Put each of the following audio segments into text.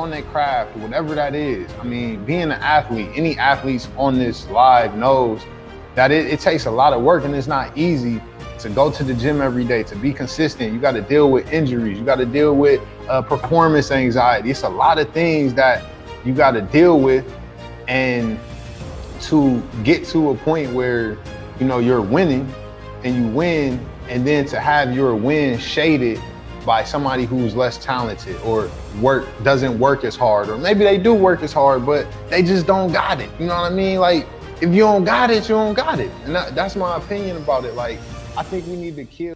on their craft, whatever that is. I mean, being an athlete, any athletes on this live knows that it takes a lot of work, and it's not easy to go to the gym every day, to be consistent. You got to deal with injuries. You got to deal with performance anxiety. It's a lot of things that you got to deal with, and to get to a point where, you know, you're winning and you win, and then to have your win shaded by somebody who's less talented or doesn't work as hard, or maybe they do work as hard, but they just don't got it. You know what I mean? Like, if you don't got it, you don't got it. And that's my opinion about it. Like, I think we need to kill.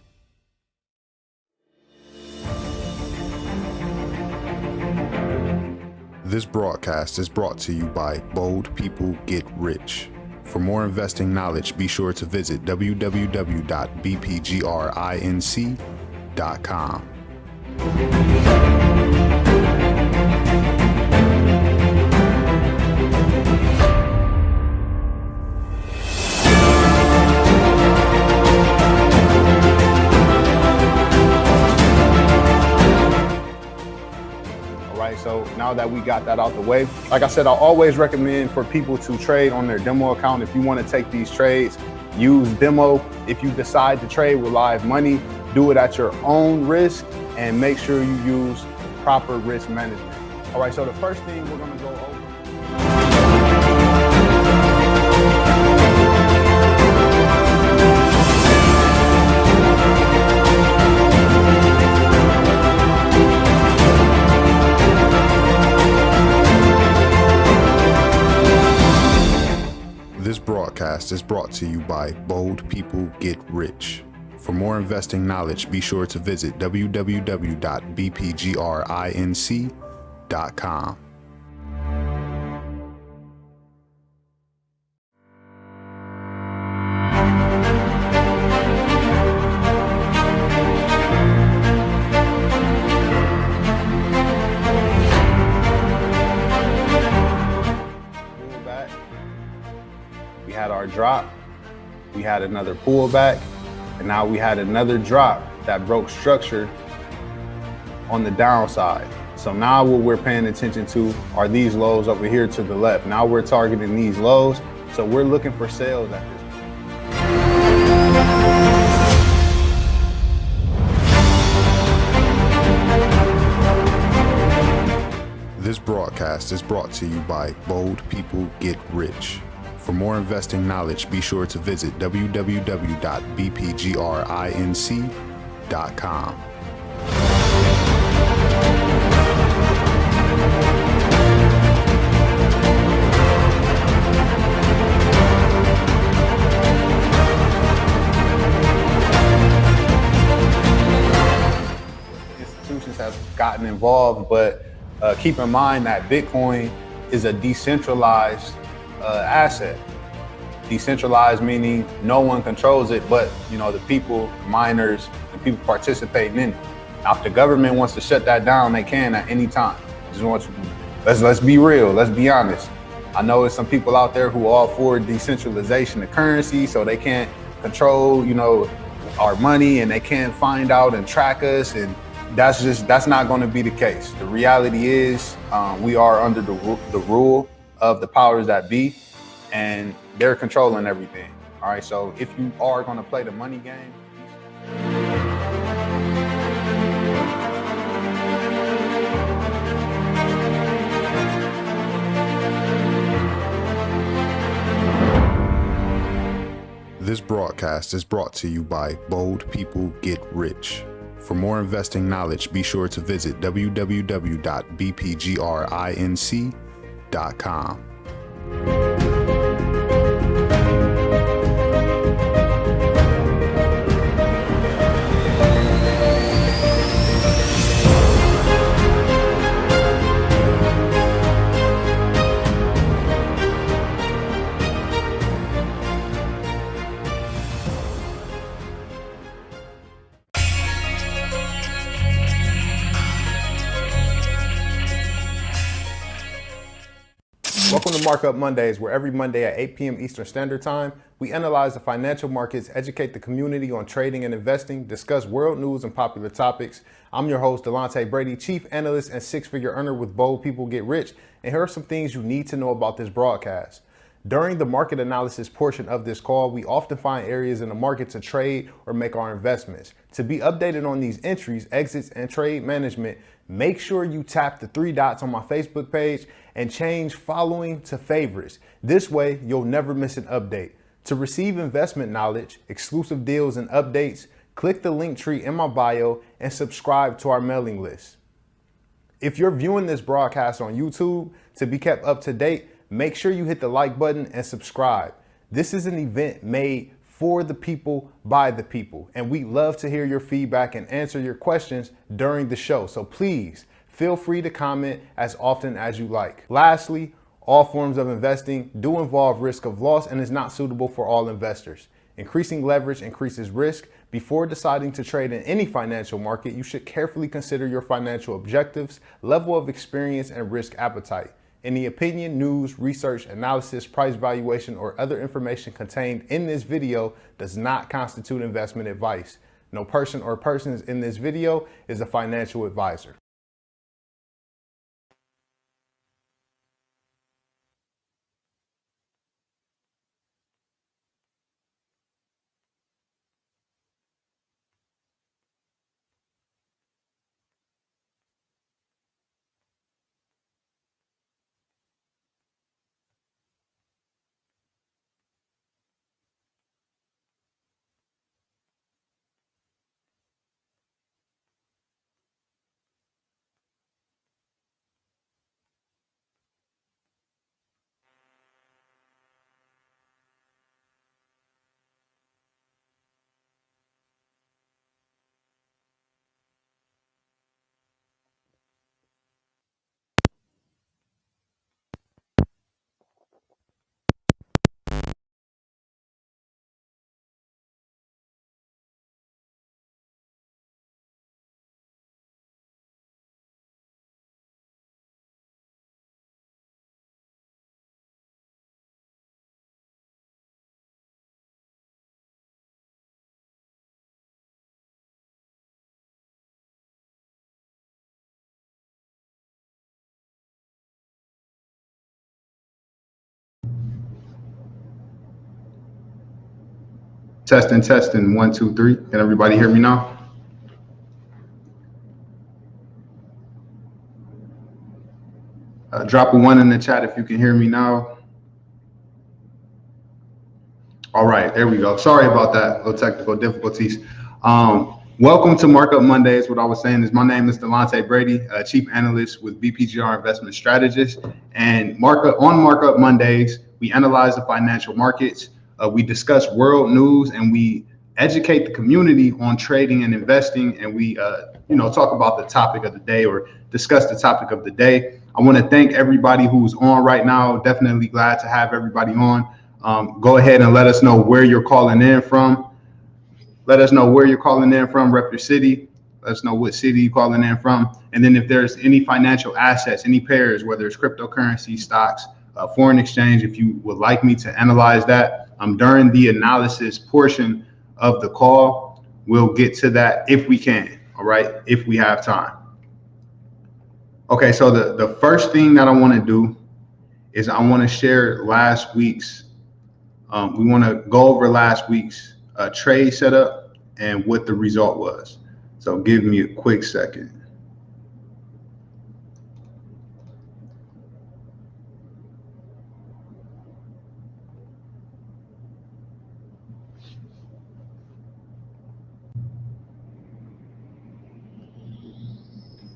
This broadcast is brought to you by Bold People Get Rich. For more investing knowledge, be sure to visit www.bpgrinc.com. So now that we got that out the way, like I said, I always recommend for people to trade on their demo account. If you want to take these trades, use demo. If you decide to trade with live money, do it at your own risk and make sure you use proper risk management. All right, so the first thing we're going to go over. This broadcast is brought to you by Bold People Get Rich. For more investing knowledge, be sure to visit www.bpgrinc.com. We had our drop, we had another pullback, and now we had another drop that broke structure on the downside. So now what we're paying attention to are these lows over here to the left. Now we're targeting these lows, so we're looking for sales at this point. This broadcast is brought to you by Bold People Get Rich. For more investing knowledge, be sure to visit www.bpgrinc.com. Institutions have gotten involved, but keep in mind that Bitcoin is a decentralized asset. Decentralized meaning no one controls it, but you know, the people, miners, and people participating in it. Now, if the government wants to shut that down, they can at any time. Just want to, let's be real, let's be honest. I know there's some people out there who are all for decentralization of currency, so they can't control, you know, our money, and they can't find out and track us, and that's not going to be the case. The reality is we are under the rule of the powers that be, and they're controlling everything. All right, so if you are going to play the money game, This broadcast is brought to you by Bold People Get Rich. For more investing knowledge, be sure to visit www.bpgrinc.com. Welcome to Markup Mondays, where every Monday at 8 p.m. Eastern Standard Time, We analyze the financial markets, educate the community on trading and investing, discuss world news and popular topics. I'm your host, Delonte Brady, Chief Analyst and six-figure earner with Bold People Get Rich, and here are some things you need to know about this broadcast. During the market analysis portion of this call, we often find areas in the market to trade or make our investments. To be updated on these entries, exits, and trade management, make sure you tap the three dots on my Facebook page and change following to favorites. This way, you'll never miss an update. To receive investment knowledge, exclusive deals, and updates, click the link tree in my bio and subscribe to our mailing list. If you're viewing this broadcast on YouTube, to be kept up to date, make sure you hit the like button and subscribe. This is an event made for the people, by the people, and we love to hear your feedback and answer your questions during the show. So please feel free to comment as often as you like. Lastly, all forms of investing do involve risk of loss and is not suitable for all investors. Increasing leverage increases risk. Before deciding to trade in any financial market, you should carefully consider your financial objectives, level of experience, and risk appetite. Any opinion, news, research, analysis, price valuation, or other information contained in this video does not constitute investment advice. No person or persons in this video is a financial advisor. Testing, 1, 2, 3. Can everybody hear me now? Drop a 1 in the chat if you can hear me now. All right, there we go. Sorry about that, little technical difficulties. Welcome to Markup Mondays. What I was saying is my name is Delonte Brady, Chief Analyst with BPGR Investment Strategist. And on Markup Mondays, we analyze the financial markets. We discuss world news and we educate the community on trading and investing. And we, talk about the topic of the day or discuss the topic of the day. I want to thank everybody who's on right now. Definitely glad to have everybody on. Go ahead and let us know where you're calling in from. Let us know where you're calling in from, rep your city. Let us know what city you're calling in from. And then if there's any financial assets, any pairs, whether it's cryptocurrency, stocks, foreign exchange, if you would like me to analyze that during the analysis portion of the call, we'll get to that if we can, all right, if we have time. Okay, so the first thing that I want to do is I want to share last week's, we want to go over last week's trade setup and what the result was. So give me a quick second.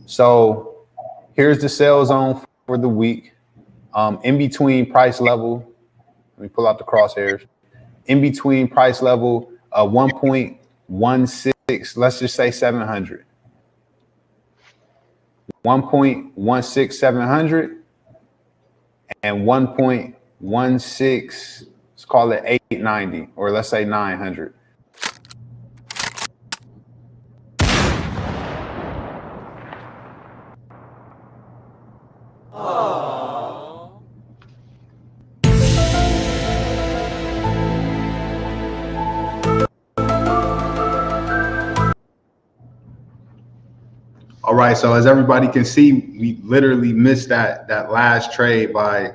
So here's the sell zone for the week. In between price level, let me pull out the crosshairs. In between price level 1.16, let's just say 700. 1.16700 and 1.16, let's call it 890, or let's say 900. All right, so as everybody can see, we literally missed that last trade by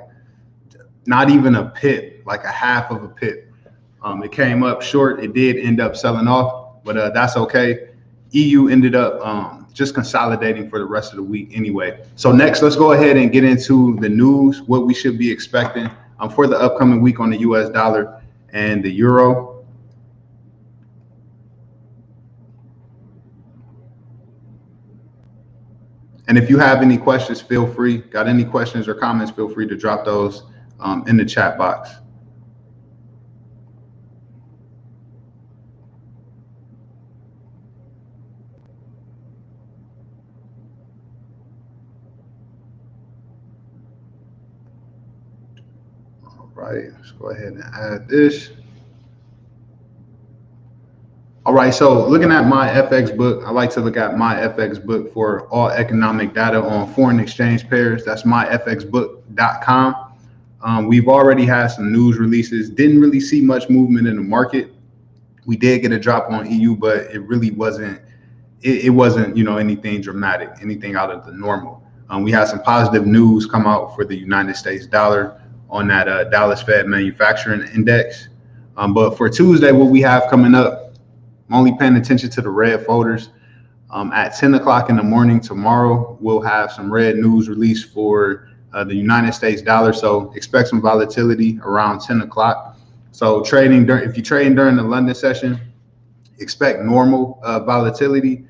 not even a pip, like a half of a pip. It came up short. It did end up selling off, but that's okay. EU ended up just consolidating for the rest of the week anyway. So next, let's go ahead and get into the news, what we should be expecting for the upcoming week on the US dollar and the euro. And if you have any questions, feel free. Got any questions or comments, feel free to drop those in the chat box. All right, let's go ahead and add this. All right, so looking at my FX book, I like to look at my FX book for all economic data on foreign exchange pairs. That's myfxbook.com. We've already had some news releases. Didn't really see much movement in the market. We did get a drop on EU, but it really wasn't. It wasn't, anything dramatic, anything out of the normal. We had some positive news come out for the United States dollar on that Dallas Fed Manufacturing Index. But for Tuesday, what we have coming up, I'm only paying attention to the red folders. At 10 o'clock in the morning tomorrow, we'll have some red news released for the United States dollar. So expect some volatility around 10 o'clock. So if you're trading during the London session, expect normal volatility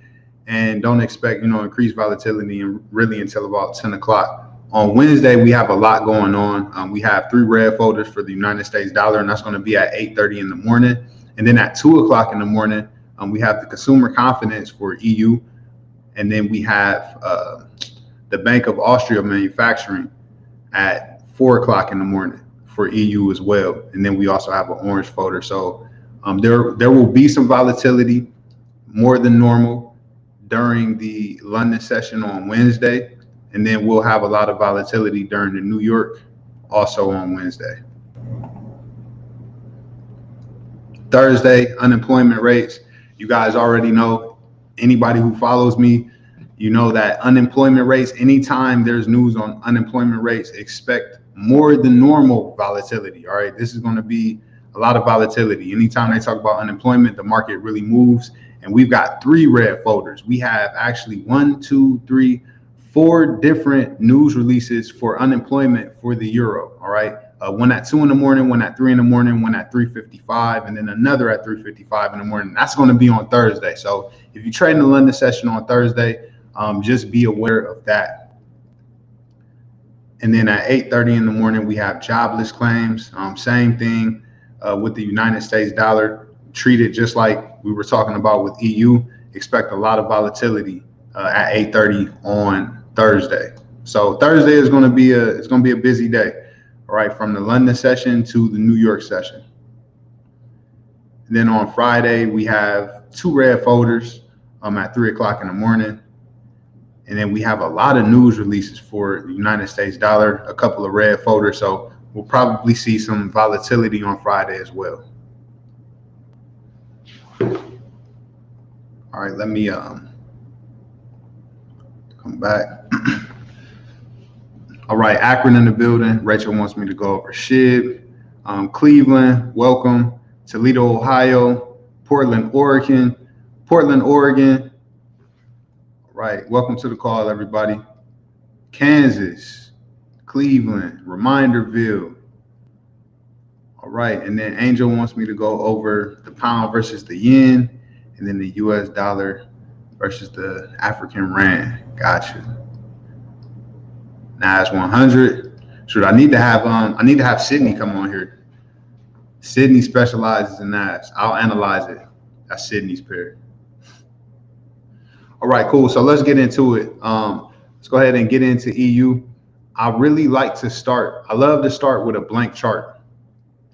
and don't expect, increased volatility really until about 10 o'clock. On Wednesday, we have a lot going on. We have 3 red folders for the United States dollar, and that's going to be at 8:30 in the morning. And then at 2 o'clock in the morning, we have the consumer confidence for EU. And then we have the Bank of Austria manufacturing at 4 o'clock in the morning for EU as well. And then we also have an orange folder. So there will be some volatility, more than normal, during the London session on Wednesday. And then we'll have a lot of volatility during the New York also on Wednesday. Thursday, unemployment rates. You guys already know, anybody who follows me, you know that unemployment rates, anytime there's news on unemployment rates, expect more than normal volatility. All right, this is going to be a lot of volatility. Anytime they talk about unemployment, the market really moves. And we've got 3 red folders. We have actually 4 different news releases for unemployment for the euro. All right. One at 2 in the morning, one at 3 in the morning, one at 3:55, and then another at 3:55 in the morning. That's going to be on Thursday. So if you trade in the London session on Thursday, just be aware of that. And then at 8:30 in the morning, we have jobless claims. Same thing with the United States dollar. Treat it just like we were talking about with EU. Expect a lot of volatility at 8:30 on Thursday. So Thursday is going to be a busy day. All right, from the London session to the New York session. And then on Friday, we have 2 red folders at 3 o'clock in the morning. And then we have a lot of news releases for the United States dollar, a couple of red folders. So we'll probably see some volatility on Friday as well. All right, let me come back. All right, Akron in the building. Rachel wants me to go over SHIB. Cleveland, welcome. Toledo, Ohio. Portland, Oregon. All right, welcome to the call, everybody. Kansas, Cleveland, Reminderville. All right, and then Angel wants me to go over the pound versus the yen, and then the US dollar versus the African rand. Gotcha. NAS 100. Should I need to have Sydney come on here. Sydney specializes in NAS. I'll analyze it. That's Sydney's pair. All right, cool. So let's get into it. Let's go ahead and get into EU. I really like to start. I love to start with a blank chart.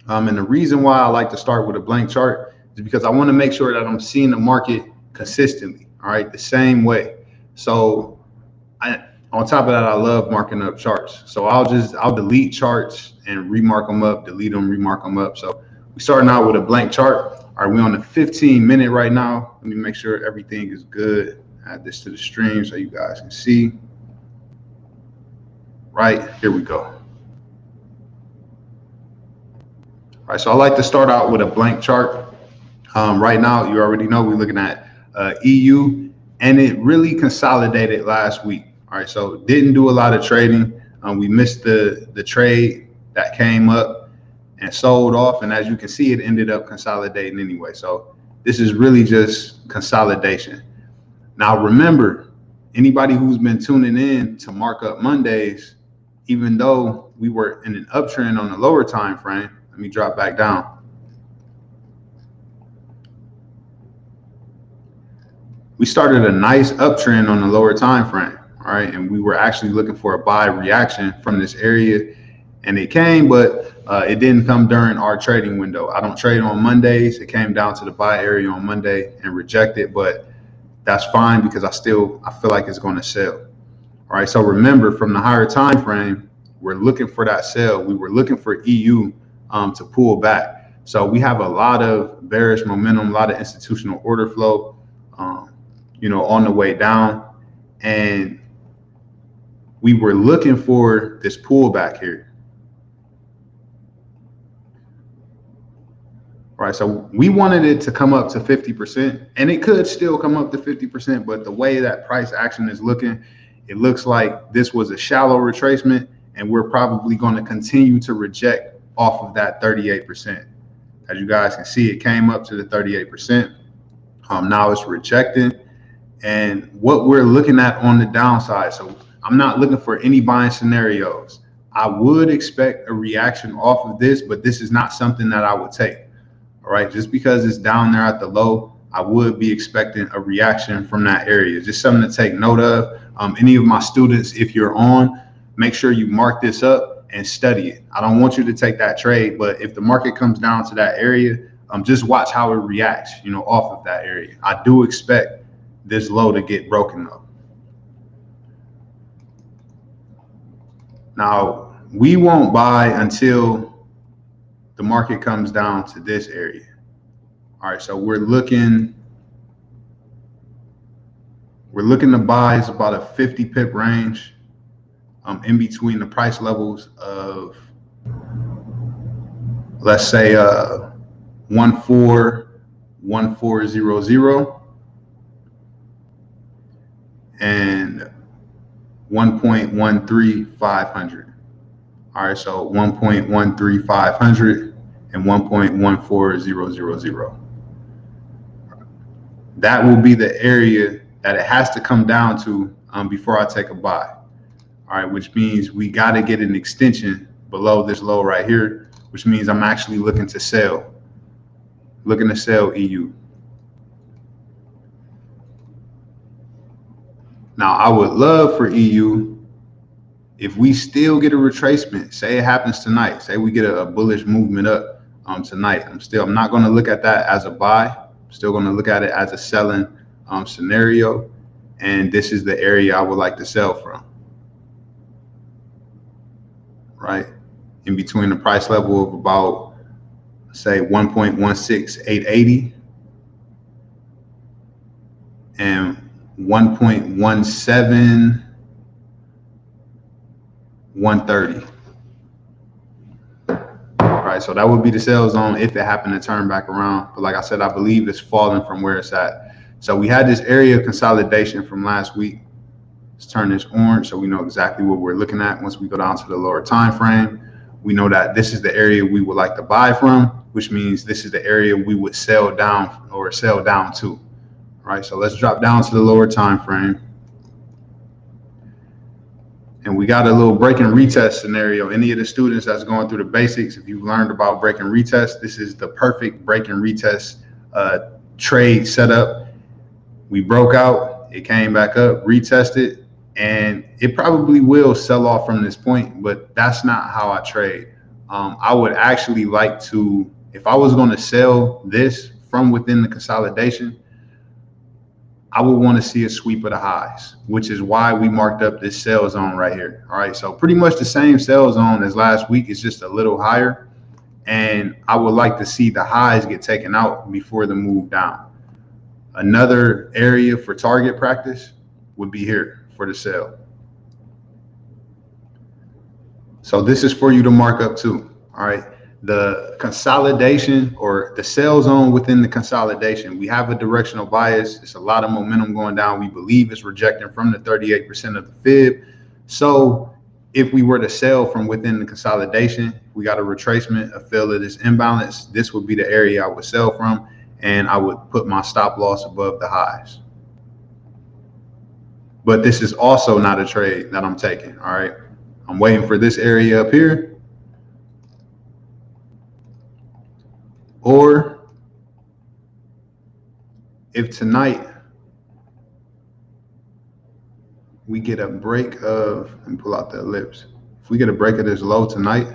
And the reason why I like to start with a blank chart is because I want to make sure that I'm seeing the market consistently. All right, the same way. So on top of that, I love marking up charts. So I'll delete charts and remark them up, delete them, remark them up. So we're starting out with a blank chart. All right, we're on the 15-minute right now. Let me make sure everything is good Add this to the stream so you guys can see. Right, here we go. All right, so I like to start out with a blank chart. Right now, you already know we're looking at EU, and it really consolidated last week. All right, so didn't do a lot of trading. We missed the trade that came up and sold off, and as you can see, it ended up consolidating anyway. So this is really just consolidation. Now remember, anybody who's been tuning in to Markup Mondays, even though we were in an uptrend on the lower time frame, let me drop back down. We started a nice uptrend on the lower time frame, all right, and we were actually looking for a buy reaction from this area, and it came, but it didn't come during our trading window. I don't trade on Mondays. It came down to the buy area on Monday and rejected, but that's fine because I feel like it's going to sell. All right, so remember, from the higher time frame, we're looking for that sell. We were looking for EU to pull back. So we have a lot of bearish momentum, a lot of institutional order flow, on the way down, and we were looking for this pullback here. All right, so we wanted it to come up to 50%, and it could still come up to 50%, but the way that price action is looking, it looks like this was a shallow retracement, and we're probably going to continue to reject off of that 38%. As you guys can see, it came up to the 38%. Now it's rejecting. And what we're looking at on the downside, so I'm not looking for any buying scenarios. I would expect a reaction off of this, but this is not something that I would take. All right, just because it's down there at the low, I would be expecting a reaction from that area. Just something to take note of. Any of my students, if you're on, make sure you mark this up and study it. I don't want you to take that trade, but if the market comes down to that area, just watch how it reacts, off of that area. I do expect this low to get broken up. Now, we won't buy until the market comes down to this area. All right, so we're looking to buy is about a 50 pip range in between the price levels of, let's say, 141400 and 1.13500. All right, so 1.13500 and 1.14000. That will be the area that it has to come down to before I take a buy. All right, which means we got to get an extension below this low right here, which means I'm actually looking to sell EU. Now, I would love for EU, if we still get a retracement, say it happens tonight, say we get a bullish movement up tonight, I'm not going to look at that as a buy. I'm still going to look at it as a selling scenario, and this is the area I would like to sell from. Right in between the price level of about, say, 1.16880 and 1.17130. All right, so that would be the sell zone if it happened to turn back around. But like I said, I believe it's falling from where it's at. So we had this area of consolidation from last week. Let's turn this orange so we know exactly what we're looking at. Once we go down to the lower time frame, we know that this is the area we would like to buy from, which means this is the area we would sell down or sell down to. All right, so let's drop down to the lower time frame. And we got a little break and retest scenario. Any of the students that's going through the basics, if you've learned about break and retest, this is the perfect break and retest trade setup. We broke out, it came back up, retested, and it probably will sell off from this point, but that's not how I trade. I would actually like to, if I was going to sell this from within the consolidation, I would want to see a sweep of the highs, which is why we marked up this sell zone right here. All right, so pretty much the same sell zone as last week. It's just a little higher, and I would like to see the highs get taken out before the move down. Another area for target practice would be here for the sell. So this is for you to mark up too. All right. The consolidation or the sell zone within the consolidation, we have a directional bias. It's a lot of momentum going down. We believe it's rejecting from the 38% of the fib. So if we were to sell from within the consolidation, we got a retracement, a fill of this imbalance, this would be the area I would sell from, and I would put my stop loss above the highs. But this is also not a trade that I'm taking. All right. I'm waiting for this area up here. Or if tonight we get a break of, and pull out the ellipse. If we get a break of this low tonight,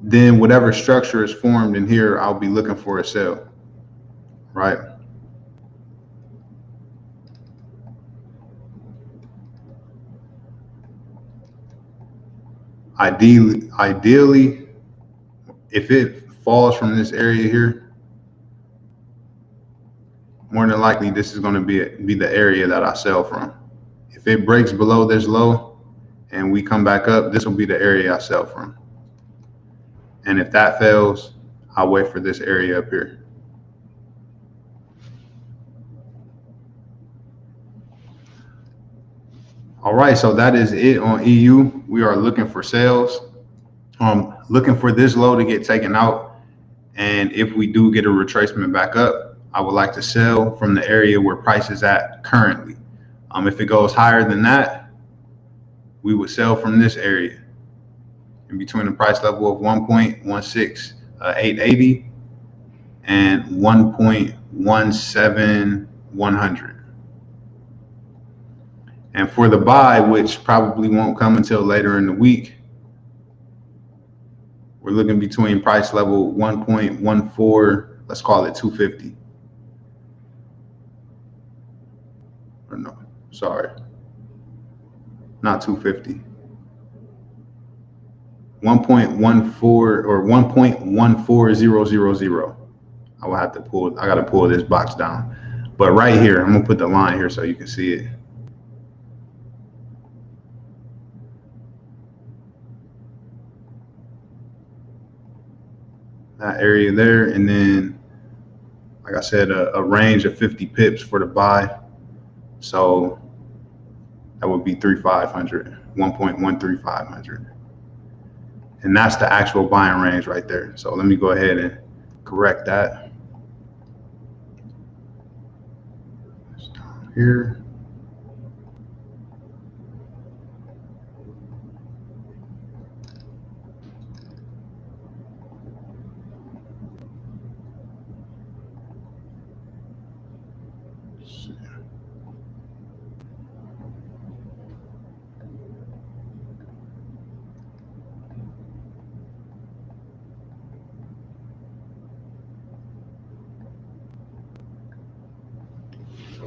then whatever structure is formed in here, I'll be looking for a sell, right? Ideally, if it falls from this area here, more than likely this is going to be the area that I sell from. If it breaks below this low and we come back up, this will be the area I sell from. And if that fails, I'll wait for this area up here. All right, so that is it on EU. We are looking for sales. Looking for this low to get taken out. And if we do get a retracement back up, I would like to sell from the area where price is at currently. If it goes higher than that, we would sell from this area in between the price level of 1.16880 and 1.17100. And for the buy, which probably won't come until later in the week, we're looking between price level 1.14, let's call it 250. Or no, sorry, not 250. 1.14 or 1.14000. I will have to I got to pull this box down. But right here, I'm gonna put the line here so you can see it. That area there, and then, like I said, a range of 50 pips for the buy. So that would be 3,500, 1.13500. And that's the actual buying range right there. So let me go ahead and correct that. It's down here.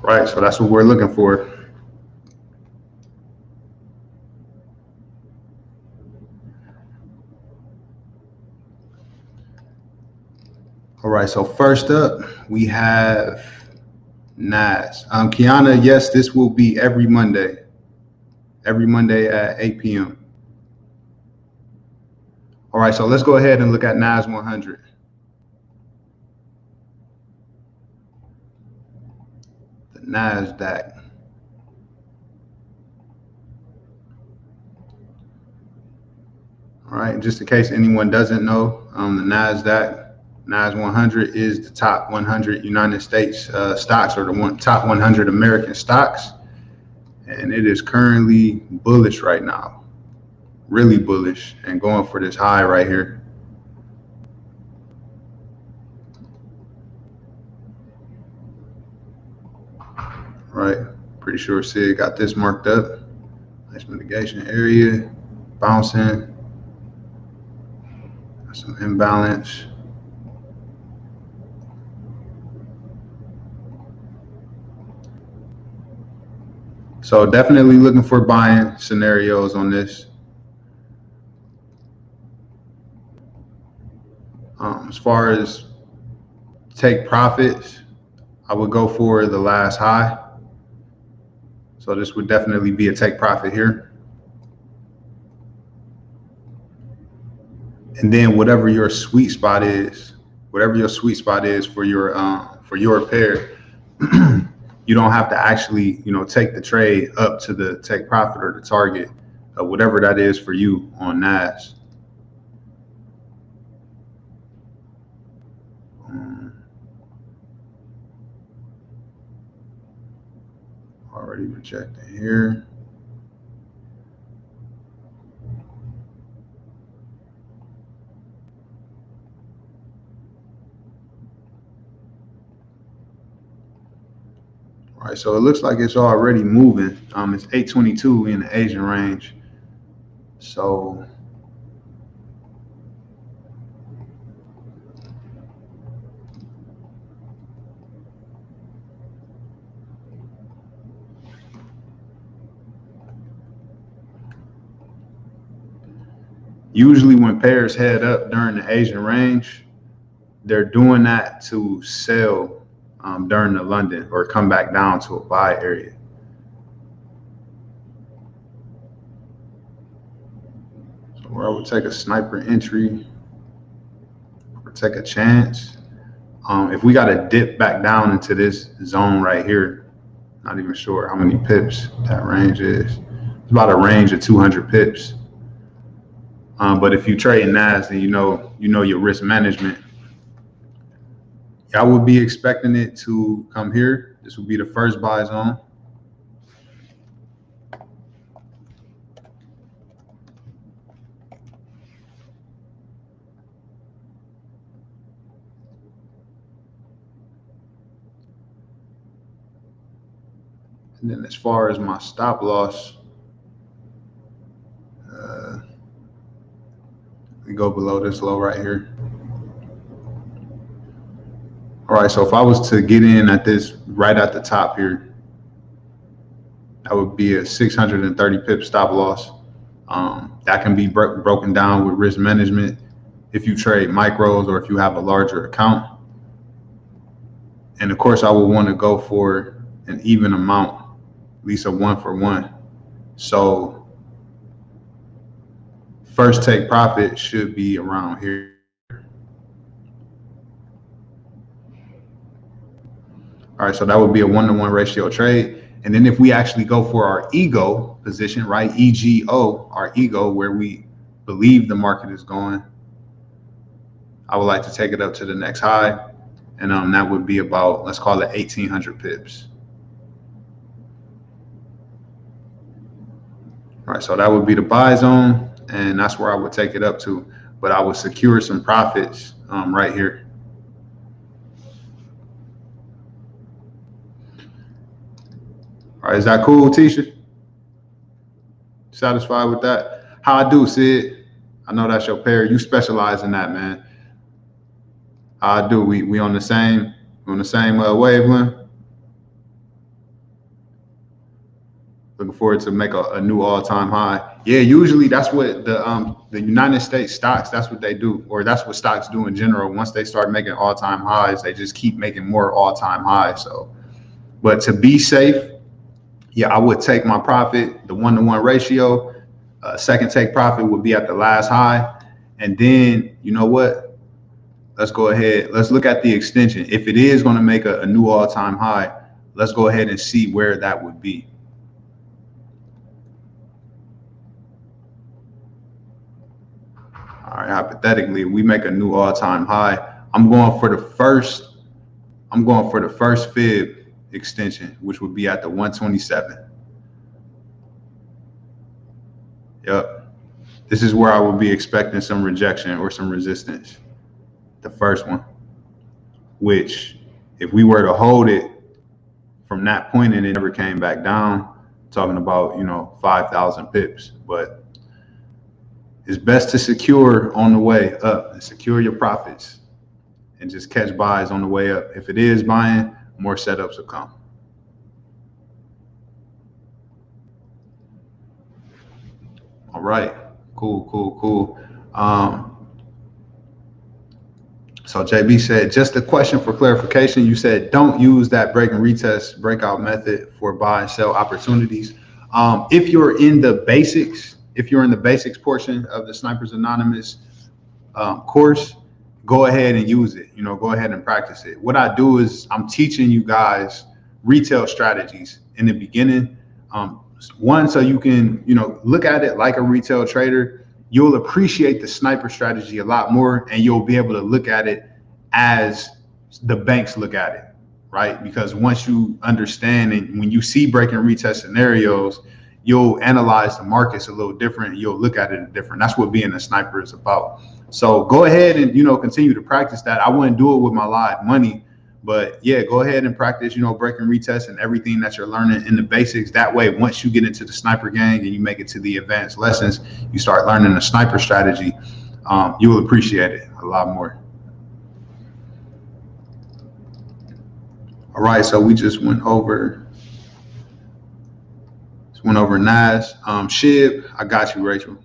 Right, so that's what we're looking for. All right, so first up, we have NAS. Kiana, yes, this will be every Monday at 8 p.m. All right, so let's go ahead and look at NAS 100. The NASDAQ. All right, just in case anyone doesn't know, the NAS 100 is the top 100 United States stocks, or the top 100 American stocks. And it is currently bullish right now, really bullish, and going for this high right here. Right, pretty sure Sid got this marked up. Nice mitigation area, bouncing. Got some imbalance. So definitely looking for buying scenarios on this. As far as take profits, I would go for the last high. So this would definitely be a take profit here. And then whatever your sweet spot is for your pair, you don't have to actually, take the trade up to the take profit or the target, whatever that is for you on NAS. Already rejected here. All right, so it looks like it's already moving. It's 822 in the Asian range. So usually when pairs head up during the Asian range, they're doing that to sell during the London or come back down to a buy area. So where I would take a sniper entry or take a chance. If we got to dip back down into this zone right here, not even sure how many pips that range is. It's about a range of 200 pips. But if you trade NAS, then you know your risk management. I would be expecting it to come here. This would be the first buy zone. And then as far as my stop loss, we go below this low right here. All right, so if I was to get in at this right at the top here, that would be a 630 pip stop loss. That can be broken down with risk management if you trade micros or if you have a larger account. And of course, I would want to go for an even amount, at least a 1-for-1. So first take profit should be around here. All right, so that would be a 1-to-1 ratio trade. And then if we actually go for our ego position, right, EGO, our ego, where we believe the market is going, I would like to take it up to the next high. And that would be about, let's call it 1,800 pips. All right, so that would be the buy zone, and that's where I would take it up to. But I would secure some profits right here. All right, is that cool, Tisha? Satisfied with that? How I do, Sid? I know that's your pair. You specialize in that, man. How I do? We on the same wavelength. Looking forward to make a new all-time high. Yeah, usually that's what the United States stocks, that's what they do, or that's what stocks do in general. Once they start making all-time highs, they just keep making more all-time highs. So, but to be safe, yeah, I would take my profit, the 1-to-1 ratio. Second take profit would be at the last high. And then, you know what? Let's go ahead. Let's look at the extension. If it is going to make a new all-time high, let's go ahead and see where that would be. All right, hypothetically, we make a new all-time high. I'm going for the first fib extension, which would be at the 127. Yep. This is where I would be expecting some rejection or some resistance. The first one, which if we were to hold it from that point and it never came back down, talking about, 5,000 pips, but it's best to secure on the way up and secure your profits and just catch buys on the way up. If it is buying, more setups will come. All right, cool. So JB said, just a question for clarification. You said don't use that break and retest breakout method for buy and sell opportunities. If you're in the basics portion of the Snipers Anonymous course, go ahead and use it. Go ahead and practice it. What I do is I'm teaching you guys retail strategies in the beginning. One, so you can look at it like a retail trader. You'll appreciate the sniper strategy a lot more, and you'll be able to look at it as the banks look at it, right? Because once you understand, and when you see break and retest scenarios, you'll analyze the markets a little different. You'll look at it different. That's what being a sniper is about. So go ahead and continue to practice that. I wouldn't do it with my live money, but yeah, go ahead and practice, break and retest and everything that you're learning in the basics. That way, once you get into the sniper gang and you make it to the advanced lessons, you start learning the sniper strategy, you will appreciate it a lot more. All right, so we just went over Nas. Shib, I got you, Rachel.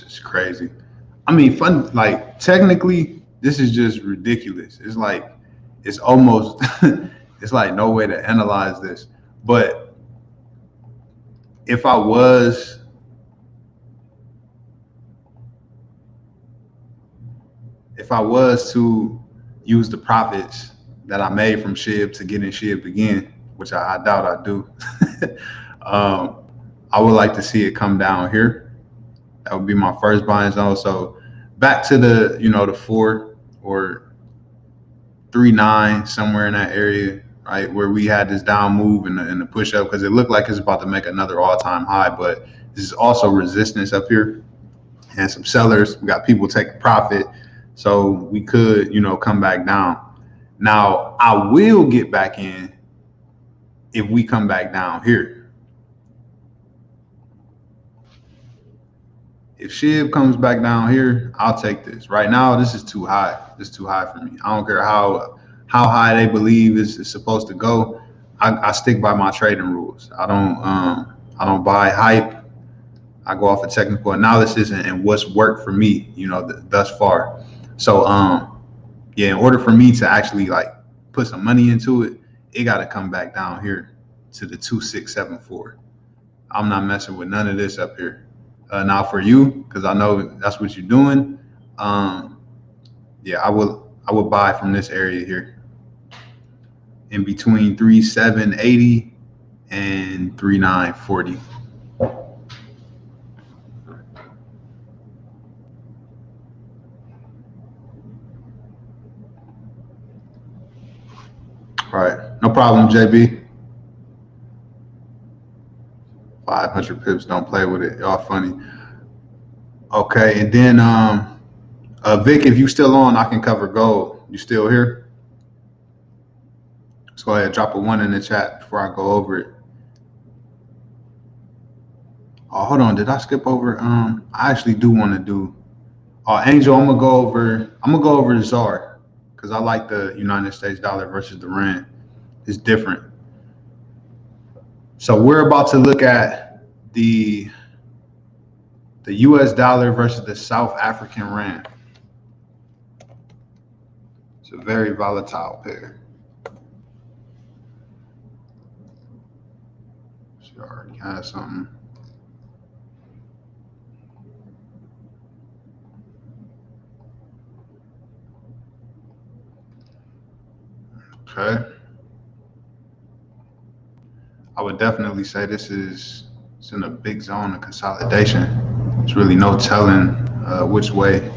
It's crazy. I mean, fun. Like technically, this is just ridiculous. It's like it's almost it's like no way to analyze this. But if I was to use the profits that I made from SHIB to get in SHIB again, which I doubt I do, I would like to see it come down here. That would be my first buying zone. So back to the, the 4 or 3.9, somewhere in that area, right, where we had this down move and the push up, because it looked like it's about to make another all-time high. But this is also resistance up here and some sellers. We got people taking profit. So we could, come back down. Now, I will get back in if we come back down here. If SHIB comes back down here, I'll take this. Right now, this is too high. This is too high for me. I don't care how high they believe it's supposed to go. I stick by my trading rules. I don't buy hype. I go off of technical analysis and what's worked for me, thus far. So yeah, in order for me to actually like put some money into it, it got to come back down here to the 2674. I'm not messing with none of this up here. Now for you, because I know that's what you're doing. Yeah, I would buy from this area here in between 3.780 and 3.940. All right, no problem, JB. 500 pips, don't play with it. Y'all funny. Okay, and then Vic, if you still on, I can cover gold. You still here? Let's go ahead, drop a 1 in the chat before I go over it. Oh, hold on, did I skip over? I actually do want to do. Angel, I'm gonna go over the ZAR because I like the United States dollar versus the rand. It's different. So we're about to look at the US dollar versus the South African rand. It's a very volatile pair. She already has something. Okay. I would definitely say it's in a big zone of consolidation. There's really no telling which way.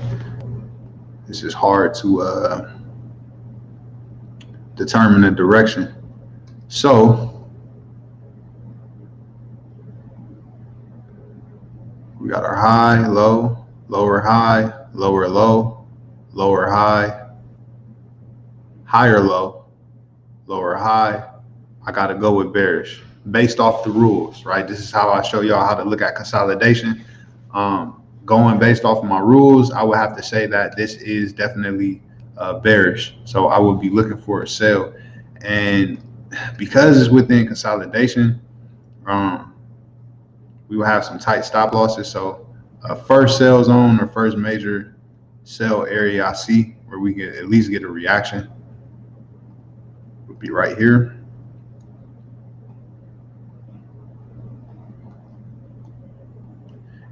This is hard to determine the direction. So we got our high, low, lower high, lower low, lower high, higher low, lower high. I got to go with bearish based off the rules, right? This is how I show y'all how to look at consolidation. Going based off of my rules, I would have to say that this is definitely bearish. So I would be looking for a sell. And because it's within consolidation, we will have some tight stop losses. So first sell zone or first major sell area I see where we can at least get a reaction would be right here.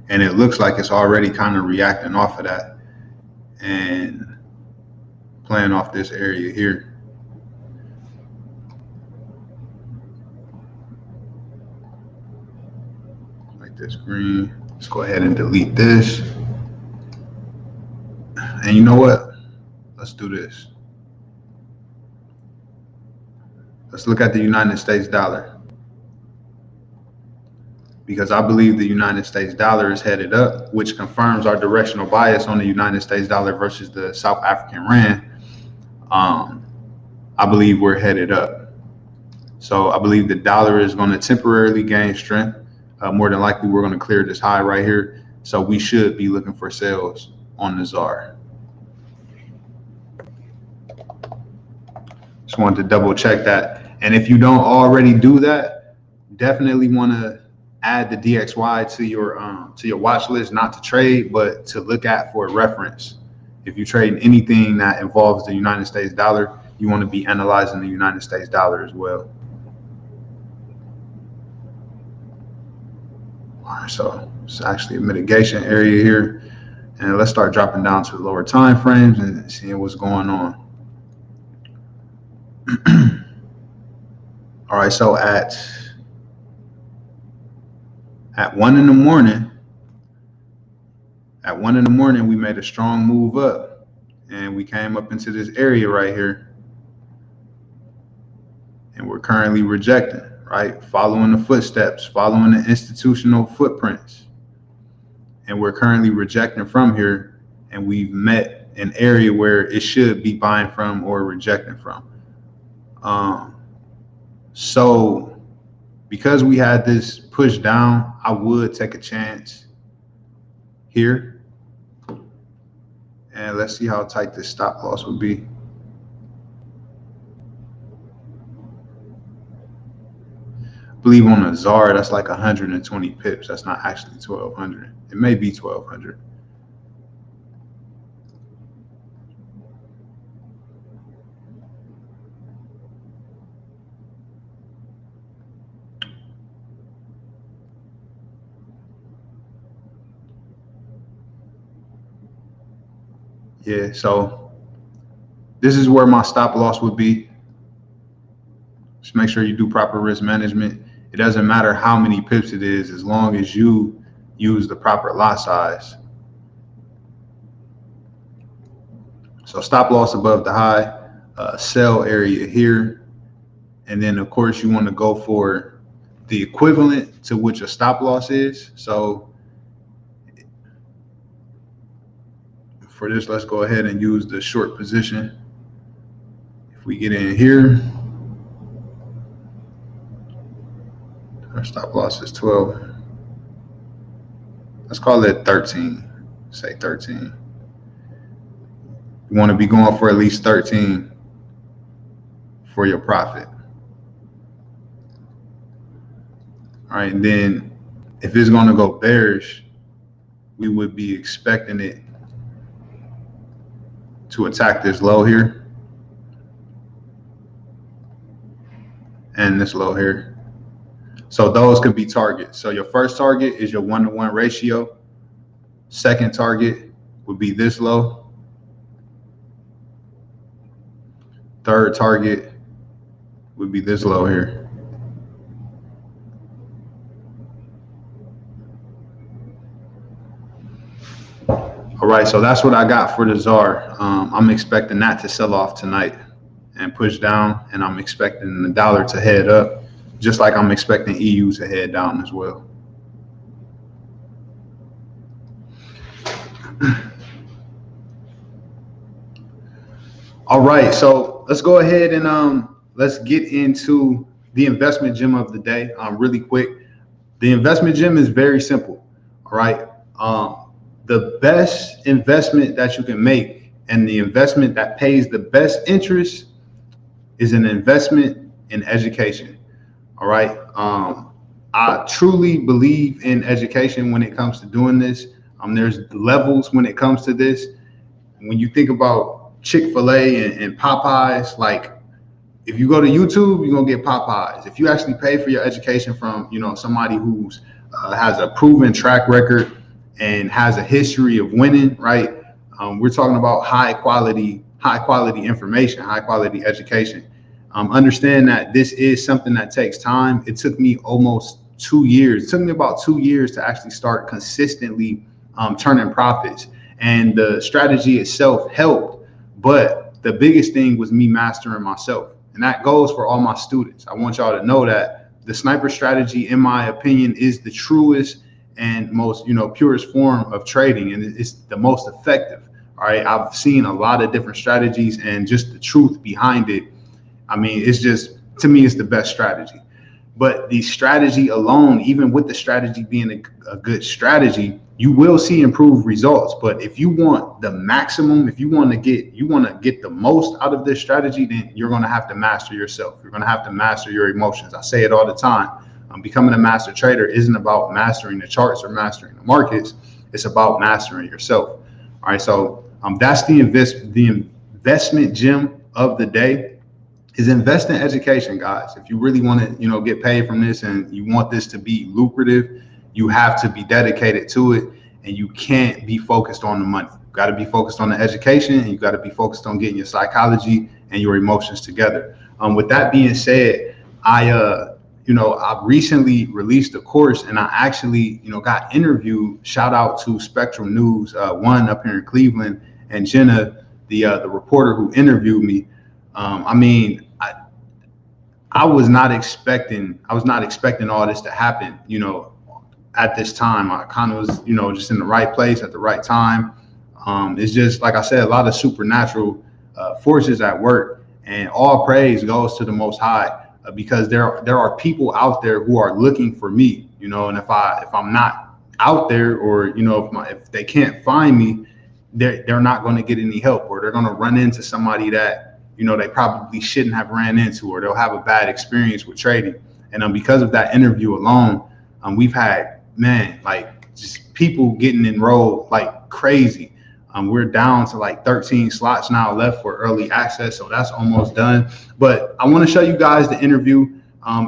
And it looks like it's already kind of reacting off of that and playing off this area here. Like this green. Let's go ahead and delete this. And you know what? Let's do this. Let's look at the United States dollar, because I believe the United States dollar is headed up, which confirms our directional bias on the United States dollar versus the South African rand. I believe we're headed up. So I believe the dollar is going to temporarily gain strength. More than likely, we're going to clear this high right here. So we should be looking for sales on the ZAR. Just wanted to double check that. And if you don't already do that, definitely want to add the DXY to your watch list, not to trade, but to look at for reference. If you trade anything that involves the United States dollar, you want to be analyzing the United States dollar as well. All right, so it's actually a mitigation area here. And let's start dropping down to the lower time frames and seeing what's going on. All right, so at 1 in the morning, we made a strong move up and we came up into this area right here. And we're currently rejecting, right? Following the footsteps, following the institutional footprints. And we're currently rejecting from here, and we've met an area where it should be buying from or rejecting from. So because we had this push down, I would take a chance here. And let's see how tight this stop loss would be. I believe on a ZAR, that's like 120 pips. That's not actually 1,200. It may be 1,200. Yeah, so this is where my stop loss would be. Just make sure you do proper risk management. It doesn't matter how many pips it is, as long as you use the proper lot size. So stop loss above the high, sell area here. And then of course you want to go for the equivalent to which a stop loss is. So for this, let's go ahead and use the short position. If we get in here, our stop loss is 12. Let's call it 13. Say 13. You want to be going for at least 13 for your profit. All right, and then if it's going to go bearish, we would be expecting it to attack this low here and this low here. So those could be targets. So your first target is your 1-to-1 ratio. Second target would be this low. Third target would be this low here. All right, so that's what I got for the ZAR. I'm expecting that to sell off tonight and push down, and I'm expecting the dollar to head up, just like I'm expecting EU to head down as well. All right, so let's go ahead and let's get into the investment gem of the day really quick. The investment gem is very simple. All right. The best investment that you can make and the investment that pays the best interest is an investment in education. All right. I truly believe in education when it comes to doing this. There's levels when it comes to this. When you think about Chick-fil-A and Popeyes, like if you go to YouTube, you're gonna get Popeyes. If you actually pay for your education from, somebody who's has a proven track record and has a history of winning, right? We're talking about high quality information, high quality education. Understand that this is something that takes time. It took me almost 2 years. It took me about 2 years to actually start consistently turning profits. And the strategy itself helped, but the biggest thing was me mastering myself. And that goes for all my students. I want y'all to know that the sniper strategy, in my opinion, is the truest and most, purest form of trading. And it's the most effective. All right. I've seen a lot of different strategies, and just the truth behind it. I mean, it's just, to me, it's the best strategy. But the strategy alone, even with the strategy being a good strategy, you will see improved results. But if you want the maximum, if you want to get the most out of this strategy, then you're going to have to master yourself. You're going to have to master your emotions. I say it all the time. Becoming a master trader isn't about mastering the charts or mastering the markets. It's about mastering yourself. All right. So that's the investment gem of the day. Is invest in education, guys. If you really want to, get paid from this and you want this to be lucrative, you have to be dedicated to it, and you can't be focused on the money. You got to be focused on the education, and you got to be focused on getting your psychology and your emotions together. With that being said, I recently released a course, and I actually, got interviewed. Shout out to Spectrum News, One up here in Cleveland, and Jenna, the reporter who interviewed me. I was not expecting all this to happen, at this time. I kind of was, just in the right place at the right time. It's just, like I said, a lot of supernatural forces at work, and all praise goes to the Most High, because there are people out there who are looking for me, and if I'm not out there, or, if they can't find me, they're not going to get any help, or they're going to run into somebody that, they probably shouldn't have ran into, or they'll have a bad experience with trading. And because of that interview alone, we've had, just people getting enrolled like crazy. We're down to like 13 slots now left for early access, so that's almost done. But I want to show you guys the interview.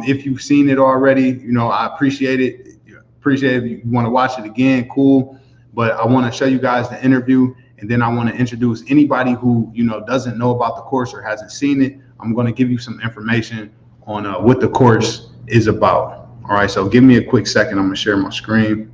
If you've seen it already, I appreciate it. Appreciate it. If you want to watch it again, cool. But I want to show you guys the interview. And then I want to introduce anybody who, doesn't know about the course or hasn't seen it. I'm going to give you some information on what the course is about. All right, so give me a quick second. I'm going to share my screen.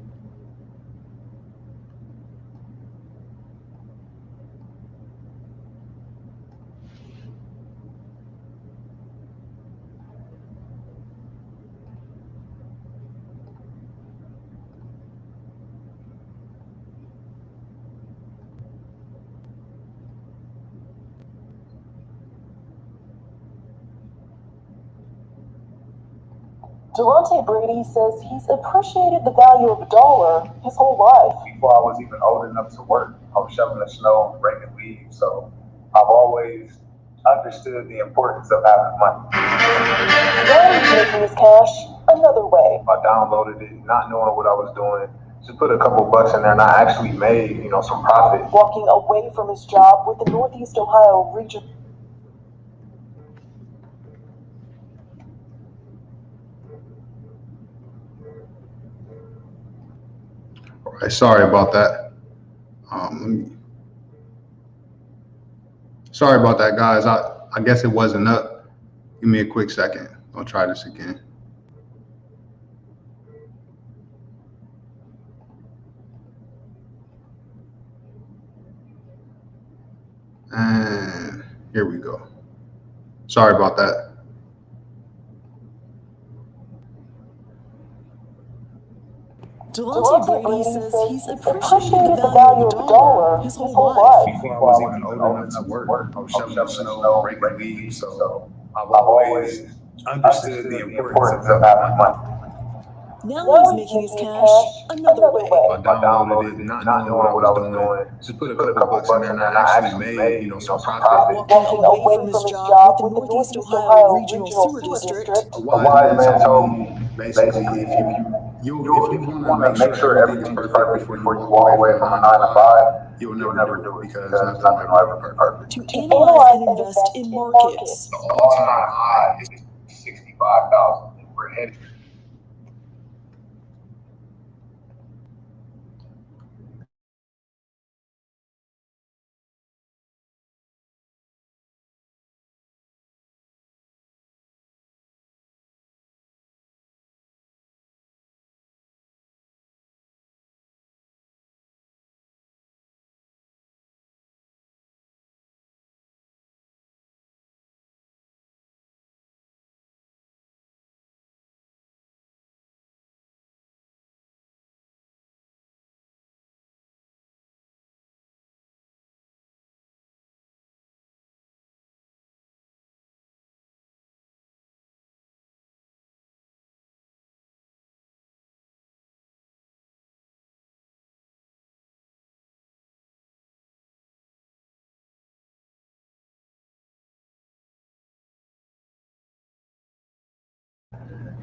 Delonte Brady says he's appreciated the value of a dollar his whole life. Before I was even old enough to work, I was shoveling the snow and raking leaves, so I've always understood the importance of having money. Now he's making his cash another way. I downloaded it, not knowing what I was doing. Just put a couple bucks in there, and I actually made, some profit. Walking away from his job with the Northeast Ohio region. Sorry about that. Sorry about that, guys. I guess it wasn't up. Give me a quick second. I'll try this again. And here we go. Sorry about that. Delonte Brady says he's appreciated the value of a dollar his whole life. Before I was even old enough to work, I was shoveling snow, raking leaves, so I've always understood the importance of having money. Now he's making his cash another way. I downloaded it, not knowing what I was doing. Just put a couple bucks in there, and I actually made, some profit. Walking away from his job with the Northeast Ohio Regional Sewer District. A wise man told me, basically, if you want to make sure everything is perfect before you walk away from a 9 to 5, you'll never do it because nothing will ever be perfect. To analyze and invest in markets. The all-time high is 65,000. We're headed.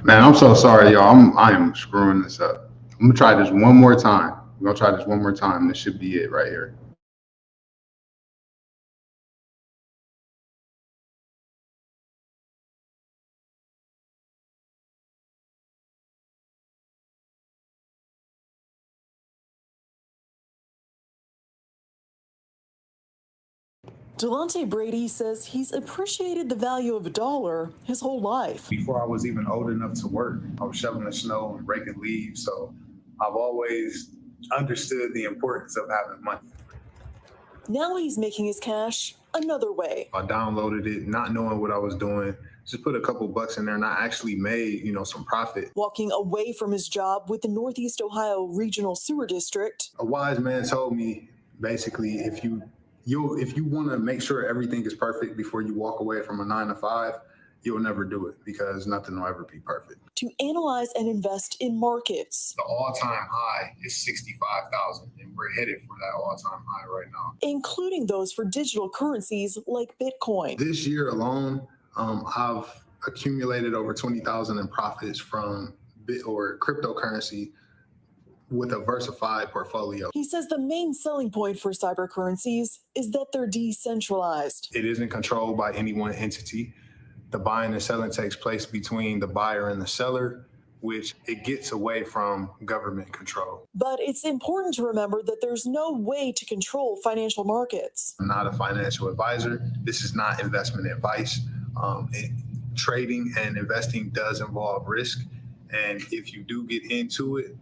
Man, I'm so sorry, y'all. I am screwing this up. I'm gonna try this one more time. This should be it right here. Delonte Brady says he's appreciated the value of a dollar his whole life. Before I was even old enough to work, I was shoveling snow and raking leaves. So I've always understood the importance of having money. Now he's making his cash another way. I downloaded it, not knowing what I was doing. Just put a couple bucks in there, and I actually made, some profit. Walking away from his job with the Northeast Ohio Regional Sewer District. A wise man told me, basically, if you want to make sure everything is perfect before you walk away from a 9 to 5, you'll never do it because nothing will ever be perfect. To analyze and invest in markets. The all-time high is 65,000, and we're headed for that all-time high right now. Including those for digital currencies like Bitcoin. This year alone, I've accumulated over 20,000 in profits from cryptocurrency with a diversified portfolio. He says the main selling point for cybercurrencies is that they're decentralized. It isn't controlled by any one entity. The buying and selling takes place between the buyer and the seller, which it gets away from government control. But it's important to remember that there's no way to control financial markets. I'm not a financial advisor. This is not investment advice. Trading and investing does involve risk. And if you do get into it,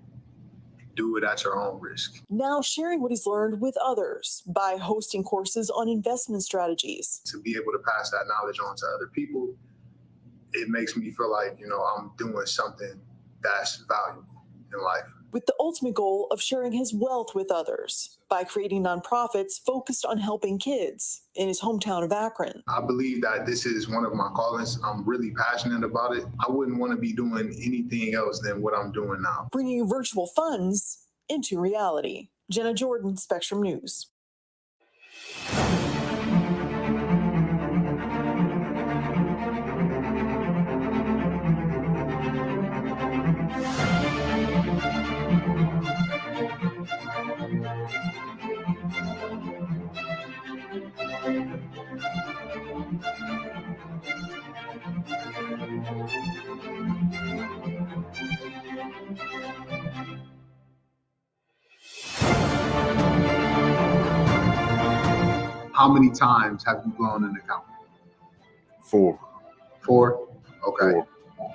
do it at your own risk. Now sharing what he's learned with others by hosting courses on investment strategies. To be able to pass that knowledge on to other people, it makes me feel like, I'm doing something that's valuable in life. With the ultimate goal of sharing his wealth with others by creating nonprofits focused on helping kids in his hometown of Akron. I believe that this is one of my callings. I'm really passionate about it. I wouldn't want to be doing anything else than what I'm doing now. Bringing virtual funds into reality. Jenna Jordan, Spectrum News. How many times have you blown an account? 4. 4? Okay. 4.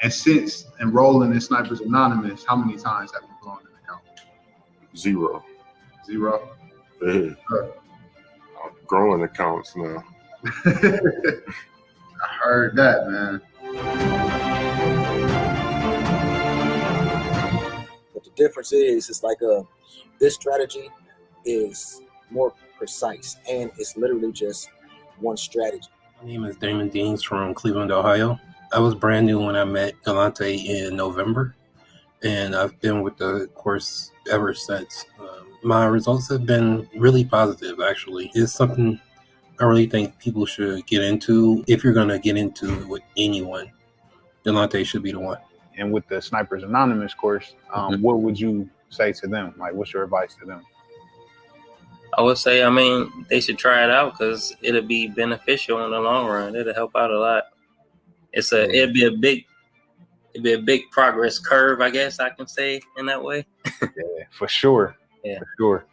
And since enrolling in Snipers Anonymous, how many times have you blown an account? 0. 0? Yeah. I'm growing accounts now. I heard that, man. But the difference is, it's like this strategy is more precise, and it's literally just one strategy. My name is Damon Deans from Cleveland, Ohio. I was brand new when I met Delonte in November. and I've been with the course ever since. My results have been really positive, actually. It's something I really think people should get into. If you're going to get into it with anyone, Delonte should be the one. And with the Snipers Anonymous course, what would you say to them? Like, what's your advice to them? I would say, they should try it out because it'll be beneficial in the long run. It'll help out a lot. It'll be a big progress curve, I guess I can say in that way. Yeah, for sure. Yeah, for sure.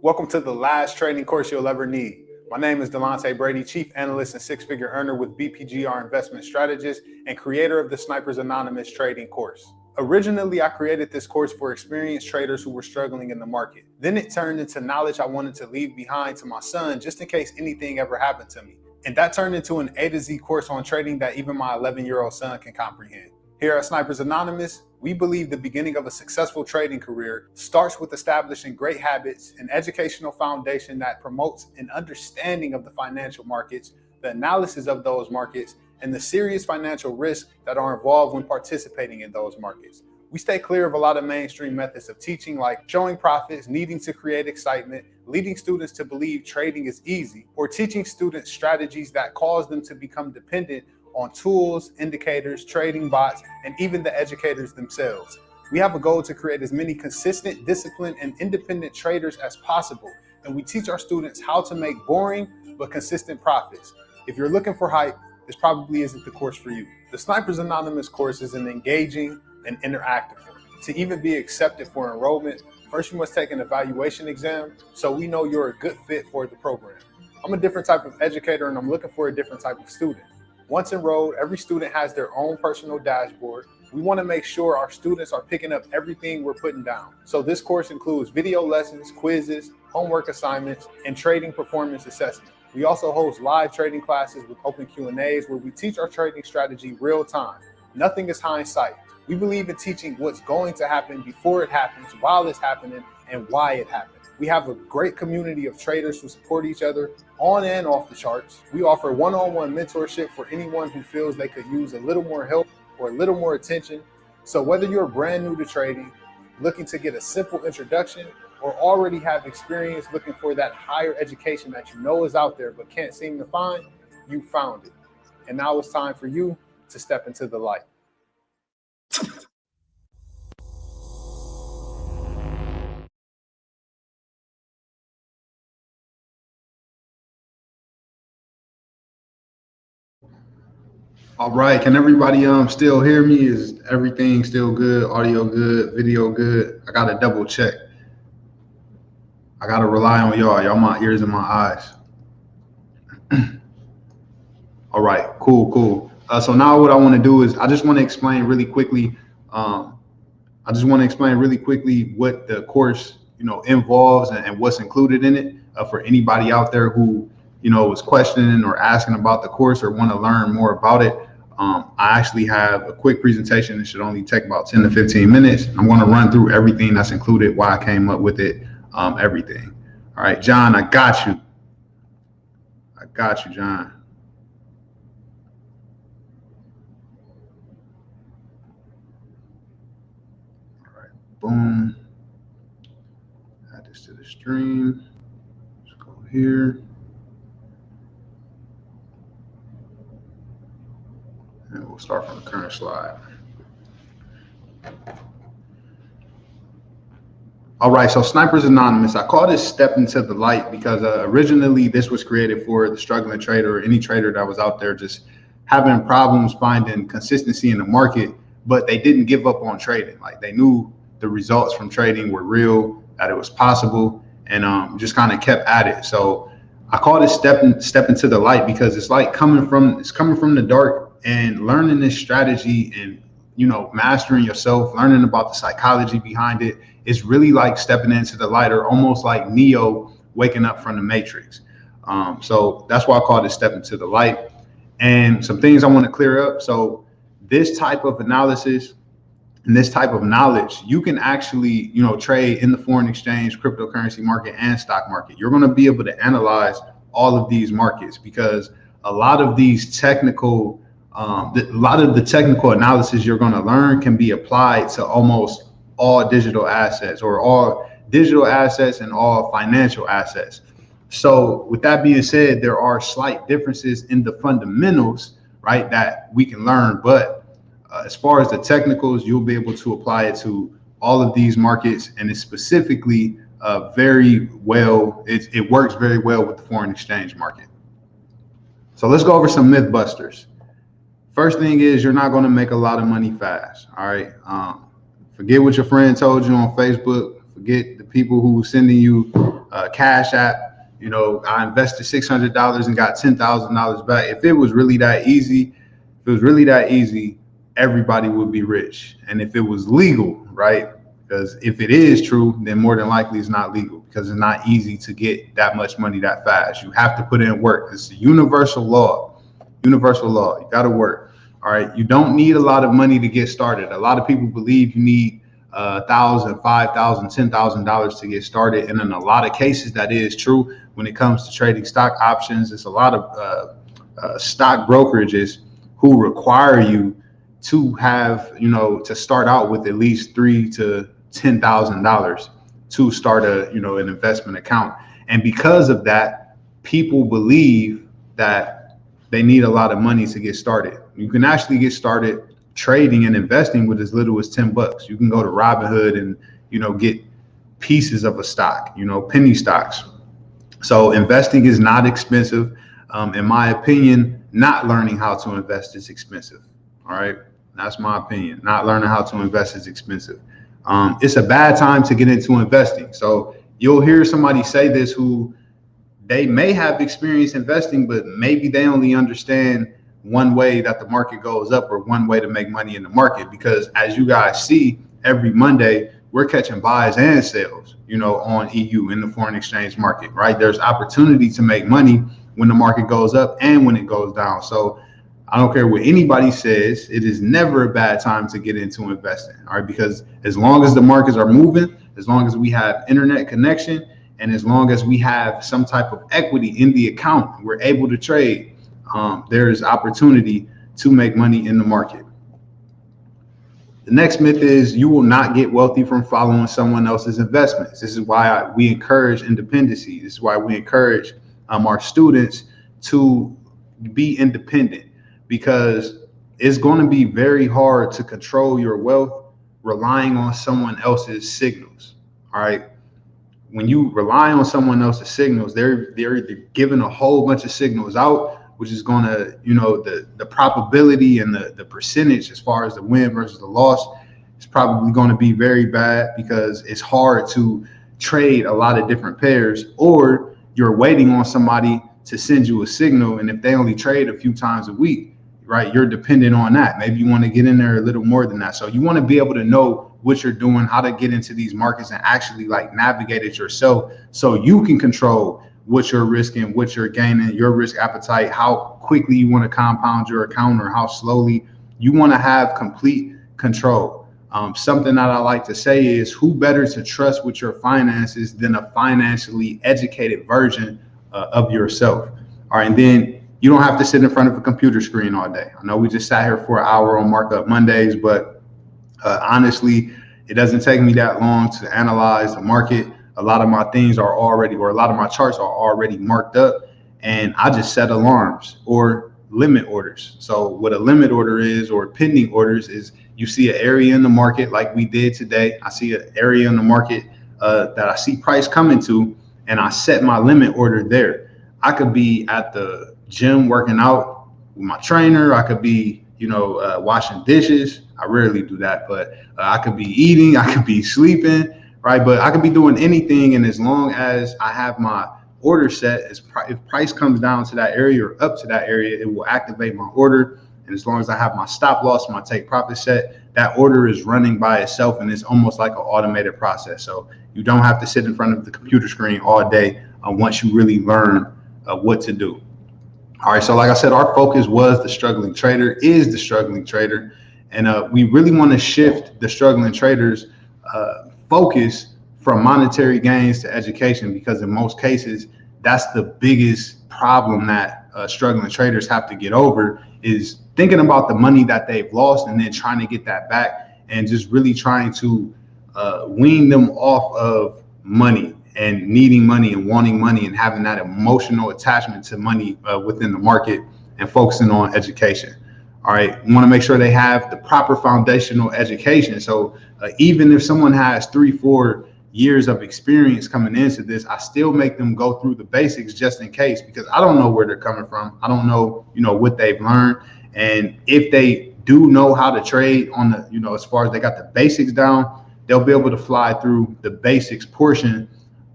Welcome to the last trading course you'll ever need. My name is Delonte Brady, Chief Analyst and Six-Figure Earner with BPGR Investment Strategist and creator of the Snipers Anonymous Trading Course. Originally, I created this course for experienced traders who were struggling in the market. Then it turned into knowledge I wanted to leave behind to my son just in case anything ever happened to me. And that turned into an A to Z course on trading that even my 11-year-old son can comprehend. Here at Snipers Anonymous, we believe the beginning of a successful trading career starts with establishing great habits, an educational foundation that promotes an understanding of the financial markets, the analysis of those markets, and the serious financial risks that are involved when participating in those markets. We stay clear of a lot of mainstream methods of teaching, like showing profits, needing to create excitement, leading students to believe trading is easy, or teaching students strategies that cause them to become dependent on tools, indicators, trading bots, and even the educators themselves. We have a goal to create as many consistent, disciplined, and independent traders as possible, and we teach our students how to make boring but consistent profits. If you're looking for hype, this probably isn't the course for you. The Snipers Anonymous course is an engaging and interactive one. To even be accepted for enrollment, first you must take an evaluation exam so we know you're a good fit for the program. I'm a different type of educator and I'm looking for a different type of student. Once enrolled, every student has their own personal dashboard. We want to make sure our students are picking up everything we're putting down. So this course includes video lessons, quizzes, homework assignments, and trading performance assessment. We also host live trading classes with open Q&As where we teach our trading strategy real time. Nothing is hindsight. We believe in teaching what's going to happen before it happens, while it's happening, and why it happened. We have a great community of traders who support each other on and off the charts. We offer one-on-one mentorship for anyone who feels they could use a little more help or a little more attention. So whether you're brand new to trading, looking to get a simple introduction, or already have experience looking for that higher education that you know is out there but can't seem to find, you found it. And now it's time for you to step into the light. All right, can everybody still hear me? Is everything still good? Audio good? Video good? I gotta double check. I gotta rely on y'all my ears and my eyes. All right, cool. So now what I want to do is I just want to explain really quickly. What the course involves and what's included in it for anybody out there who is questioning or asking about the course or want to learn more about it. I actually have a quick presentation. It should only take about 10 to 15 minutes. I'm going to run through everything that's included, why I came up with it, everything. All right, John, I got you, John. All right, boom. Add this to the stream. Let's go here. And we'll start from the current slide. All right, so Snipers Anonymous, I call this Step Into the Light because originally this was created for the struggling trader or any trader that was out there just having problems finding consistency in the market, but they didn't give up on trading. Like they knew the results from trading were real, that it was possible, and just kind of kept at it. So I call this Step Into the Light because it's like coming from the dark and learning this strategy and mastering yourself, learning about the psychology behind it. It's really like stepping into the light, or almost like Neo waking up from the Matrix. So that's why I call it Step Into the Light. And some things I want to clear up. So this type of analysis and this type of knowledge, you can actually, trade in the foreign exchange, cryptocurrency market, and stock market. You're going to be able to analyze all of these markets because a lot of these technical, a lot of the technical analysis you're going to learn can be applied to almost all digital assets, or all digital assets and all financial assets. So with that being said, there are slight differences in the fundamentals, right, that we can learn. But as far as the technicals, you'll be able to apply it to all of these markets, and it's specifically very well, it works very well with the foreign exchange market. So let's go over some myth busters. First thing is, you're not going to make a lot of money fast. All right. Forget what your friend told you on Facebook. Forget the people who sending you Cash App. I invested $600 and got $10,000 back. If it was really that easy, everybody would be rich. And if it was legal, right? Because if it is true, then more than likely it's not legal, because it's not easy to get that much money that fast. You have to put in work. It's a universal law. You got to work. All right. You don't need a lot of money to get started. A lot of people believe you need $1,000, $5,000, $10,000 to get started. And in a lot of cases, that is true. When it comes to trading stock options, it's a lot of stock brokerages who require you to have, to start out with at least $3,000 to $10,000 to start an investment account. And because of that, people believe that they need a lot of money to get started. You can actually get started trading and investing with as little as $10. You can go to Robinhood and, get pieces of a stock, penny stocks. So investing is not expensive. In my opinion, not learning how to invest is expensive. All right. That's my opinion. Not learning how to invest is expensive. It's a bad time to get into investing. So you'll hear somebody say this who they may have experience investing, but maybe they only understand one way that the market goes up, or one way to make money in the market. Because as you guys see, every Monday, we're catching buys and sales, on EU in the foreign exchange market, right? There's opportunity to make money when the market goes up and when it goes down. So I don't care what anybody says, it is never a bad time to get into investing, all right? Because as long as the markets are moving, as long as we have internet connection, and as long as we have some type of equity in the account, we're able to trade, there is opportunity to make money in the market. The next myth is you will not get wealthy from following someone else's investments. This is why we encourage independency. This is why we encourage our students to be independent, because it's going to be very hard to control your wealth relying on someone else's signals. All right. When you rely on someone else's signals, they're giving a whole bunch of signals out, which is going to, the probability and the percentage as far as the win versus the loss is probably going to be very bad, because it's hard to trade a lot of different pairs, or you're waiting on somebody to send you a signal. And if they only trade a few times a week, right, you're dependent on that. Maybe you want to get in there a little more than that. So you want to be able to know what you're doing, how to get into these markets, and actually navigate it yourself, so you can control what you're risking, what you're gaining, your risk appetite, how quickly you want to compound your account, or how slowly. You want to have complete control. Something that I like to say is, who better to trust with your finances than a financially educated version of yourself? All right. And then you don't have to sit in front of a computer screen all day. I know we just sat here for an hour on Markup Mondays, but honestly, it doesn't take me that long to analyze the market. A lot of my things are already, or a lot of my charts are already marked up, and I just set alarms or limit orders. So what a limit order is, or pending orders, is you see an area in the market like we did today. I see an area in the market that I see price coming to, and I set my limit order there. I could be at the gym working out with my trainer. I could be, washing dishes. I rarely do that, but I could be eating. I could be sleeping, right? But I could be doing anything. And as long as I have my order set, if price comes down to that area or up to that area, it will activate my order. And as long as I have my stop loss, my take profit set, that order is running by itself, and it's almost like an automated process. So you don't have to sit in front of the computer screen all day once you really learn what to do. All right, so like I said, our focus was the struggling trader, is the struggling trader. And we really want to shift the struggling traders' focus from monetary gains to education, because in most cases, that's the biggest problem that struggling traders have to get over, is thinking about the money that they've lost and then trying to get that back, and just really trying to wean them off of money and needing money and wanting money and having that emotional attachment to money within the market, and focusing on education. All right, we want to make sure they have the proper foundational education. So even if someone has 3-4 years of experience coming into this, I still make them go through the basics just in case, because I don't know where they're coming from. I don't know, what they've learned. And if they do know how to trade on the, as far as they got the basics down, they'll be able to fly through the basics portion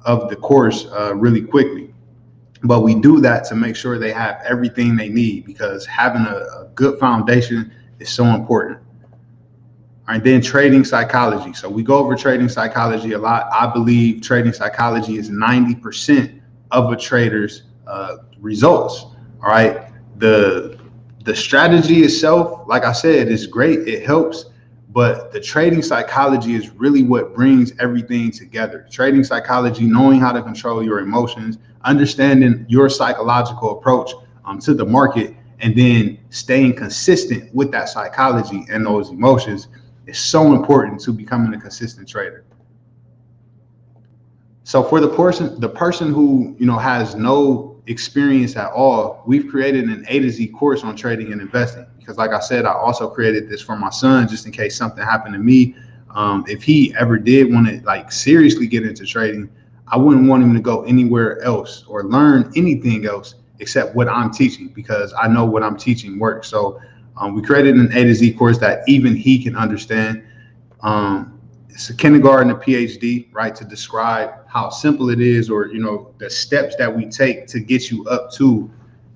of the course really quickly. But we do that to make sure they have everything they need, because having a good foundation is so important. All right, then trading psychology. So we go over trading psychology a lot. I believe trading psychology is 90% of a trader's results. All right, the strategy itself, like I said, is great. It helps. But the trading psychology is really what brings everything together. Trading psychology, knowing how to control your emotions, understanding your psychological approach to the market, and then staying consistent with that psychology and those emotions is so important to becoming a consistent trader. So for the person who has no experience at all, we've created an A to Z course on trading and investing, because like I said, I also created this for my son just in case something happened to me. If he ever did want to seriously get into trading, I wouldn't want him to go anywhere else or learn anything else except what I'm teaching, because I know what I'm teaching works. So we created an A to Z course that even he can understand. It's a kindergarten, a PhD, right, to describe how simple it is, or the steps that we take to get you up to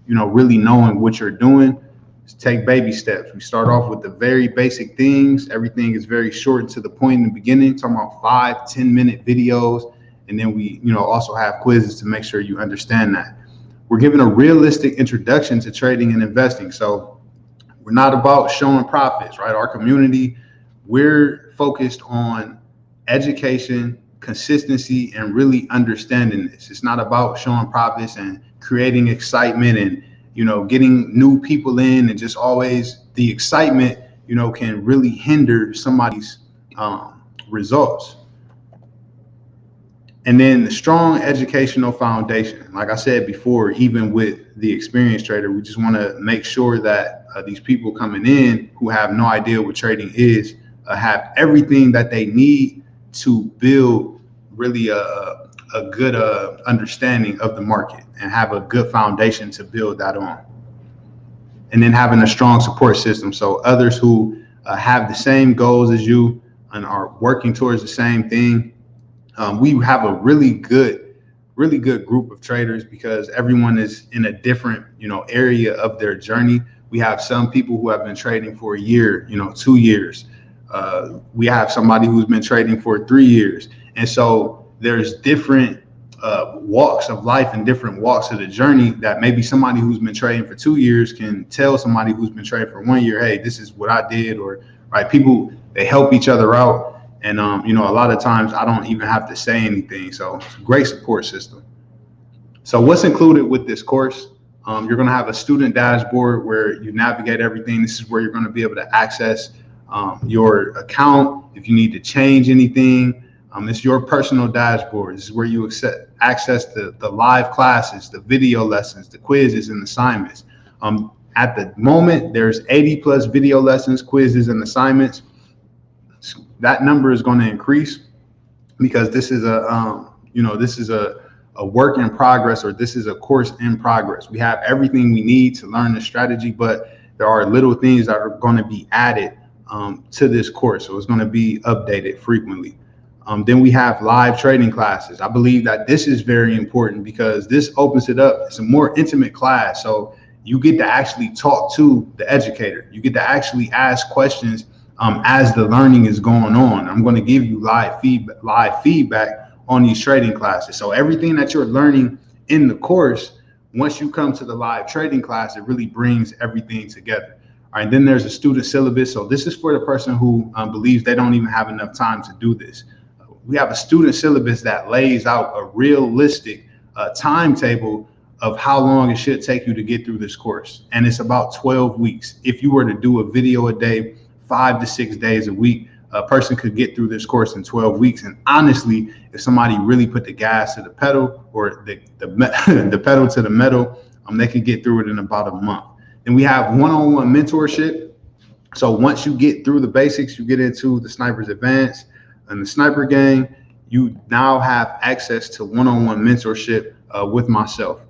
really knowing what you're doing. Just take baby steps. We start off with the very basic things. Everything is very short and to the point in the beginning, talking about 5-10 minute videos, and then we also have quizzes to make sure you understand that. We're giving a realistic introduction to trading and investing. So we're not about showing profits, right? Our community, we're focused on education, consistency, and really understanding this. It's not about showing profits and creating excitement and getting new people in, and just always the excitement can really hinder somebody's results. And then the strong educational foundation. Like I said before, even with the experienced trader, we just want to make sure that these people coming in who have no idea what trading is have everything that they need to build really a good understanding of the market, and have a good foundation to build that on. And then having a strong support system, so others who have the same goals as you and are working towards the same thing. We have a really good group of traders, because everyone is in a different area of their journey. We have some people who have been trading for a year, 2 years. We have somebody who's been trading for 3 years. And so there's different walks of life and different walks of the journey, that maybe somebody who's been trading for 2 years can tell somebody who's been trading for 1 year, hey, this is what I did. Or right, people, they help each other out. And, a lot of times I don't even have to say anything. So it's a great support system. So what's included with this course? You're going to have a student dashboard where you navigate everything. This is where you're going to be able to access your account. If you need to change anything, it's your personal dashboard. This is where you access the live classes, the video lessons, the quizzes and assignments. At the moment, there's 80 plus video lessons, quizzes, and assignments. That number is going to increase, because this is a work in progress, or this is a course in progress. We have everything we need to learn the strategy, but there are little things that are going to be added to this course. So it's going to be updated frequently. Then we have live trading classes. I believe that this is very important, because this opens it up. It's a more intimate class. So you get to actually talk to the educator. You get to actually ask questions as the learning is going on. I'm going to give you live feedback on these trading classes. So everything that you're learning in the course, once you come to the live trading class, it really brings everything together. All right, then there's a student syllabus. So this is for the person who believes they don't even have enough time to do this. We have a student syllabus that lays out a realistic timetable of how long it should take you to get through this course. And it's about 12 weeks. If you were to do a video a day, 5 to 6 days a week, a person could get through this course in 12 weeks. And honestly, if somebody really put the gas to the pedal, or the pedal to the metal, they could get through it in about a month. Then we have one-on-one mentorship. So once you get through the basics, you get into the Snipers Advanced and the Sniper Gang, you now have access to one-on-one mentorship with myself.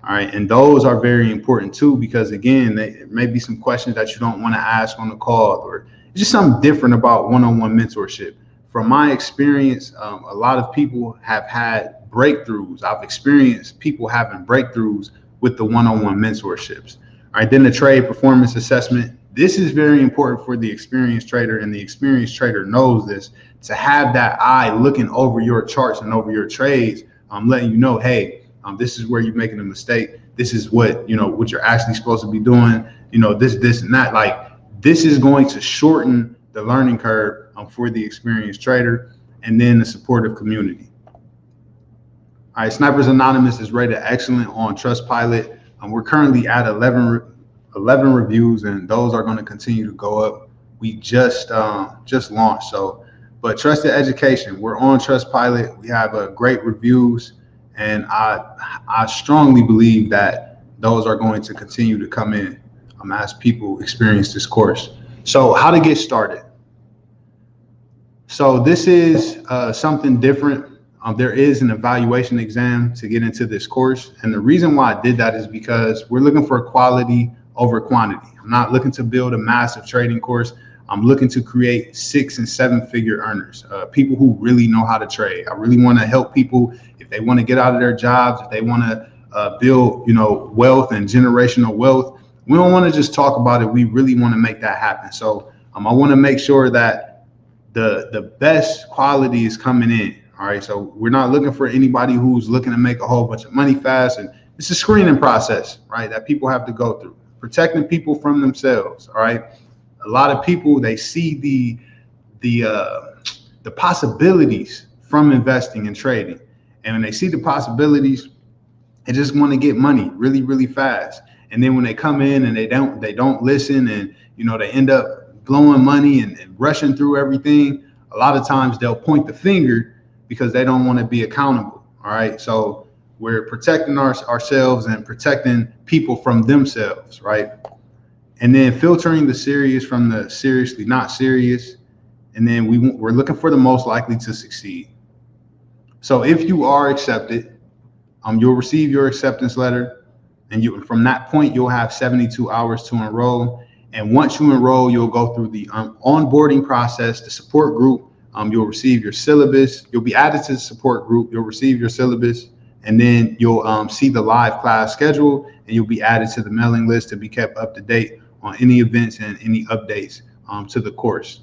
All right, and those are very important too, because again, there may be some questions that you don't want to ask on the call, or it's just something different about one-on-one mentorship. From my experience, a lot of people have had breakthroughs. I've experienced people having breakthroughs with the one-on-one mentorships. All right, then the trade performance assessment. This is very important for the experienced trader, and the experienced trader knows this, to have that eye looking over your charts and over your trades, letting you know, hey, this is where you're making a mistake. This is what you're actually supposed to be doing. This and that. Like, this is going to shorten the learning curve for the experienced trader, and then the supportive community. All right, Snipers Anonymous is rated excellent on Trustpilot. We're currently at 11 reviews, and those are going to continue to go up. We just launched, but Trusted Education, we're on Trustpilot. We have great reviews, and I strongly believe that those are going to continue to come in as people experience this course. So how to get started. So this is something different. There is an evaluation exam to get into this course. And the reason why I did that is because we're looking for quality over quantity. I'm not looking to build a massive trading course. I'm looking to create 6- and 7-figure earners, people who really know how to trade. I really want to help people if they want to get out of their jobs, if they want to build, wealth and generational wealth. We don't want to just talk about it. We really want to make that happen. So I want to make sure that the best quality is coming in. All right. So we're not looking for anybody who's looking to make a whole bunch of money fast. And it's a screening process, right, that people have to go through, protecting people from themselves. All right. A lot of people, they see the possibilities from investing and trading. And when they see the possibilities, they just want to get money really, really fast. And then when they come in and they don't listen, and they end up blowing money and rushing through everything, a lot of times they'll point the finger because they don't want to be accountable. All right. So we're protecting ourselves and protecting people from themselves, right? And then filtering the serious from the seriously not serious. And then we're looking for the most likely to succeed. So if you are accepted, you'll receive your acceptance letter. And from that point, you'll have 72 hours to enroll. And once you enroll, you'll go through the onboarding process, the support group. You'll receive your syllabus. You'll be added to the support group. You'll receive your syllabus. And then you'll see the live class schedule, and you'll be added to the mailing list to be kept up to date on any events and any updates to the course.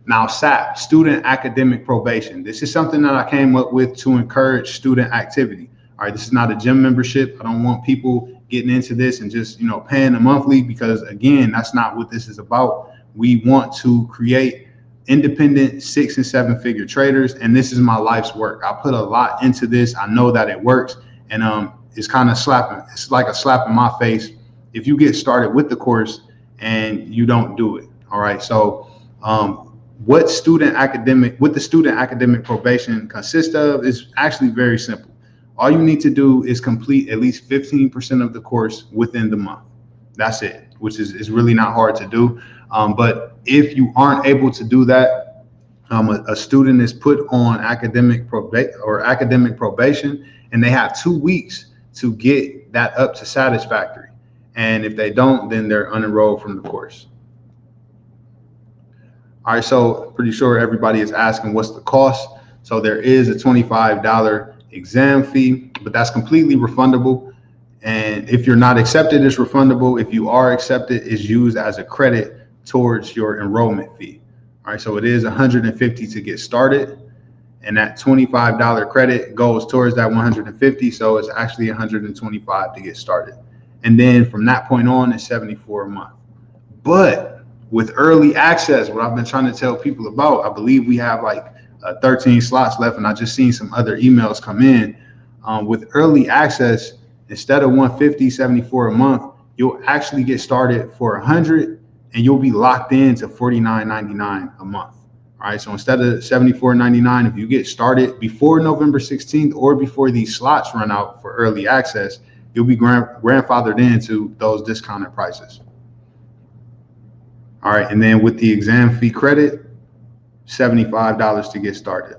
Now, SAP, Student Academic Probation. This is something that I came up with to encourage student activity. All right, this is not a gym membership. I don't want people getting into this and just, paying a monthly, because again, that's not what this is about. We want to create independent 6- and 7-figure traders. And this is my life's work. I put a lot into this. I know that it works. And it's kind of slapping. It's like a slap in my face if you get started with the course and you don't do it. All right. So what the student academic probation consists of is actually very simple. All you need to do is complete at least 15% of the course within the month. That's it, which is really not hard to do. But if you aren't able to do that, a student is put on academic probation, and they have 2 weeks to get that up to satisfactory. And if they don't, then they're unenrolled from the course. All right, so pretty sure everybody is asking what's the cost. So there is a $25 exam fee, but that's completely refundable. And if you're not accepted, it's refundable. If you are accepted, it's used as a credit towards your enrollment fee. All right, so it is $150 to get started. and that $25 credit goes towards that 150. So it's actually 125 to get started. And then from that point on, it's 74 a month. But with early access, what I've been trying to tell people about, I believe we have like 13 slots left, and I just seen some other emails come in. With early access, instead of 150, 74 a month, you'll actually get started for 100, and you'll be locked in to $49.99 a month. All right, so instead of $74.99, if you get started before November 16th or before these slots run out for early access, you'll be grandfathered into those discounted prices. All right, and then with the exam fee credit, $75 to get started.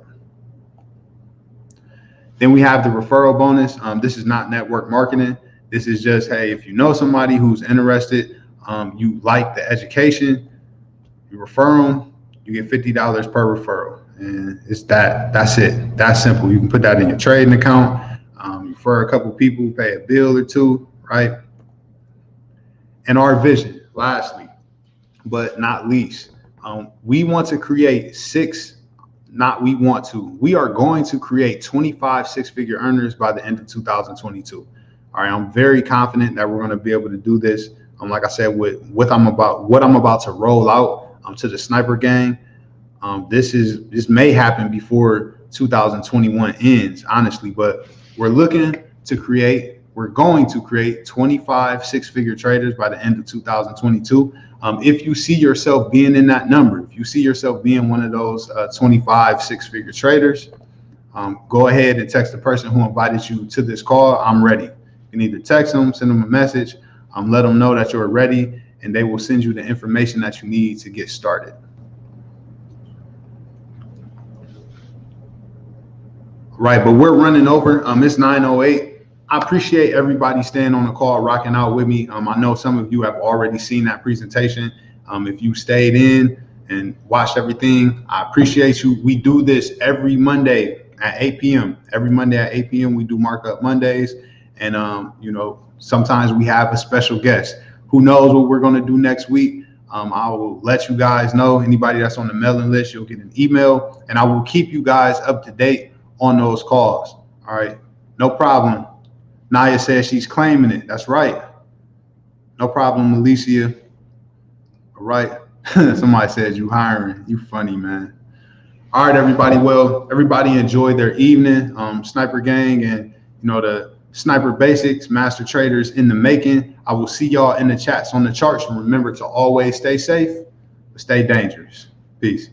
Then we have the referral bonus. This is not network marketing. This is just, hey, if you know somebody who's interested, you like the education, you refer them, you get $50 per referral. And it's that's it. That's simple. You can put that in your trading account. Refer a couple people, pay a bill or two, right? And our vision, lastly, but not least, we want to create we are going to create 25 six-figure earners by the end of 2022. All right, I'm very confident that we're going to be able to do this. Like I said, with what I'm about to roll out to the sniper gang, this may happen before 2021 ends, honestly, but we're going to create 25 six-figure traders by the end of 2022. If you see yourself being in that number, if you see yourself being one of those 25 six-figure traders, go ahead and text the person who invited you to this call. I'm ready. You can either text them, send them a message, let them know that you're ready, and they will send you the information that you need to get started. Right, but we're running over. It's 9:08. I appreciate everybody staying on the call, rocking out with me. I know some of you have already seen that presentation. If you stayed in and watched everything, I appreciate you. We do this every Monday at 8 p.m. Every Monday at 8 p.m. we do Markup Mondays. And, sometimes we have a special guest. Who knows what we're going to do next week? I will let you guys know. Anybody that's on the mailing list, you'll get an email, and I will keep you guys up to date on those calls. All right, no problem. Naya says she's claiming it. That's right. No problem, Alicia. All right. Somebody said you hiring. You funny, man. All right, everybody. Well, everybody enjoy their evening. Sniper Gang and the Sniper Basics, Master Traders in the making. I will see y'all in the chats on the charts. And remember to always stay safe, but stay dangerous. Peace.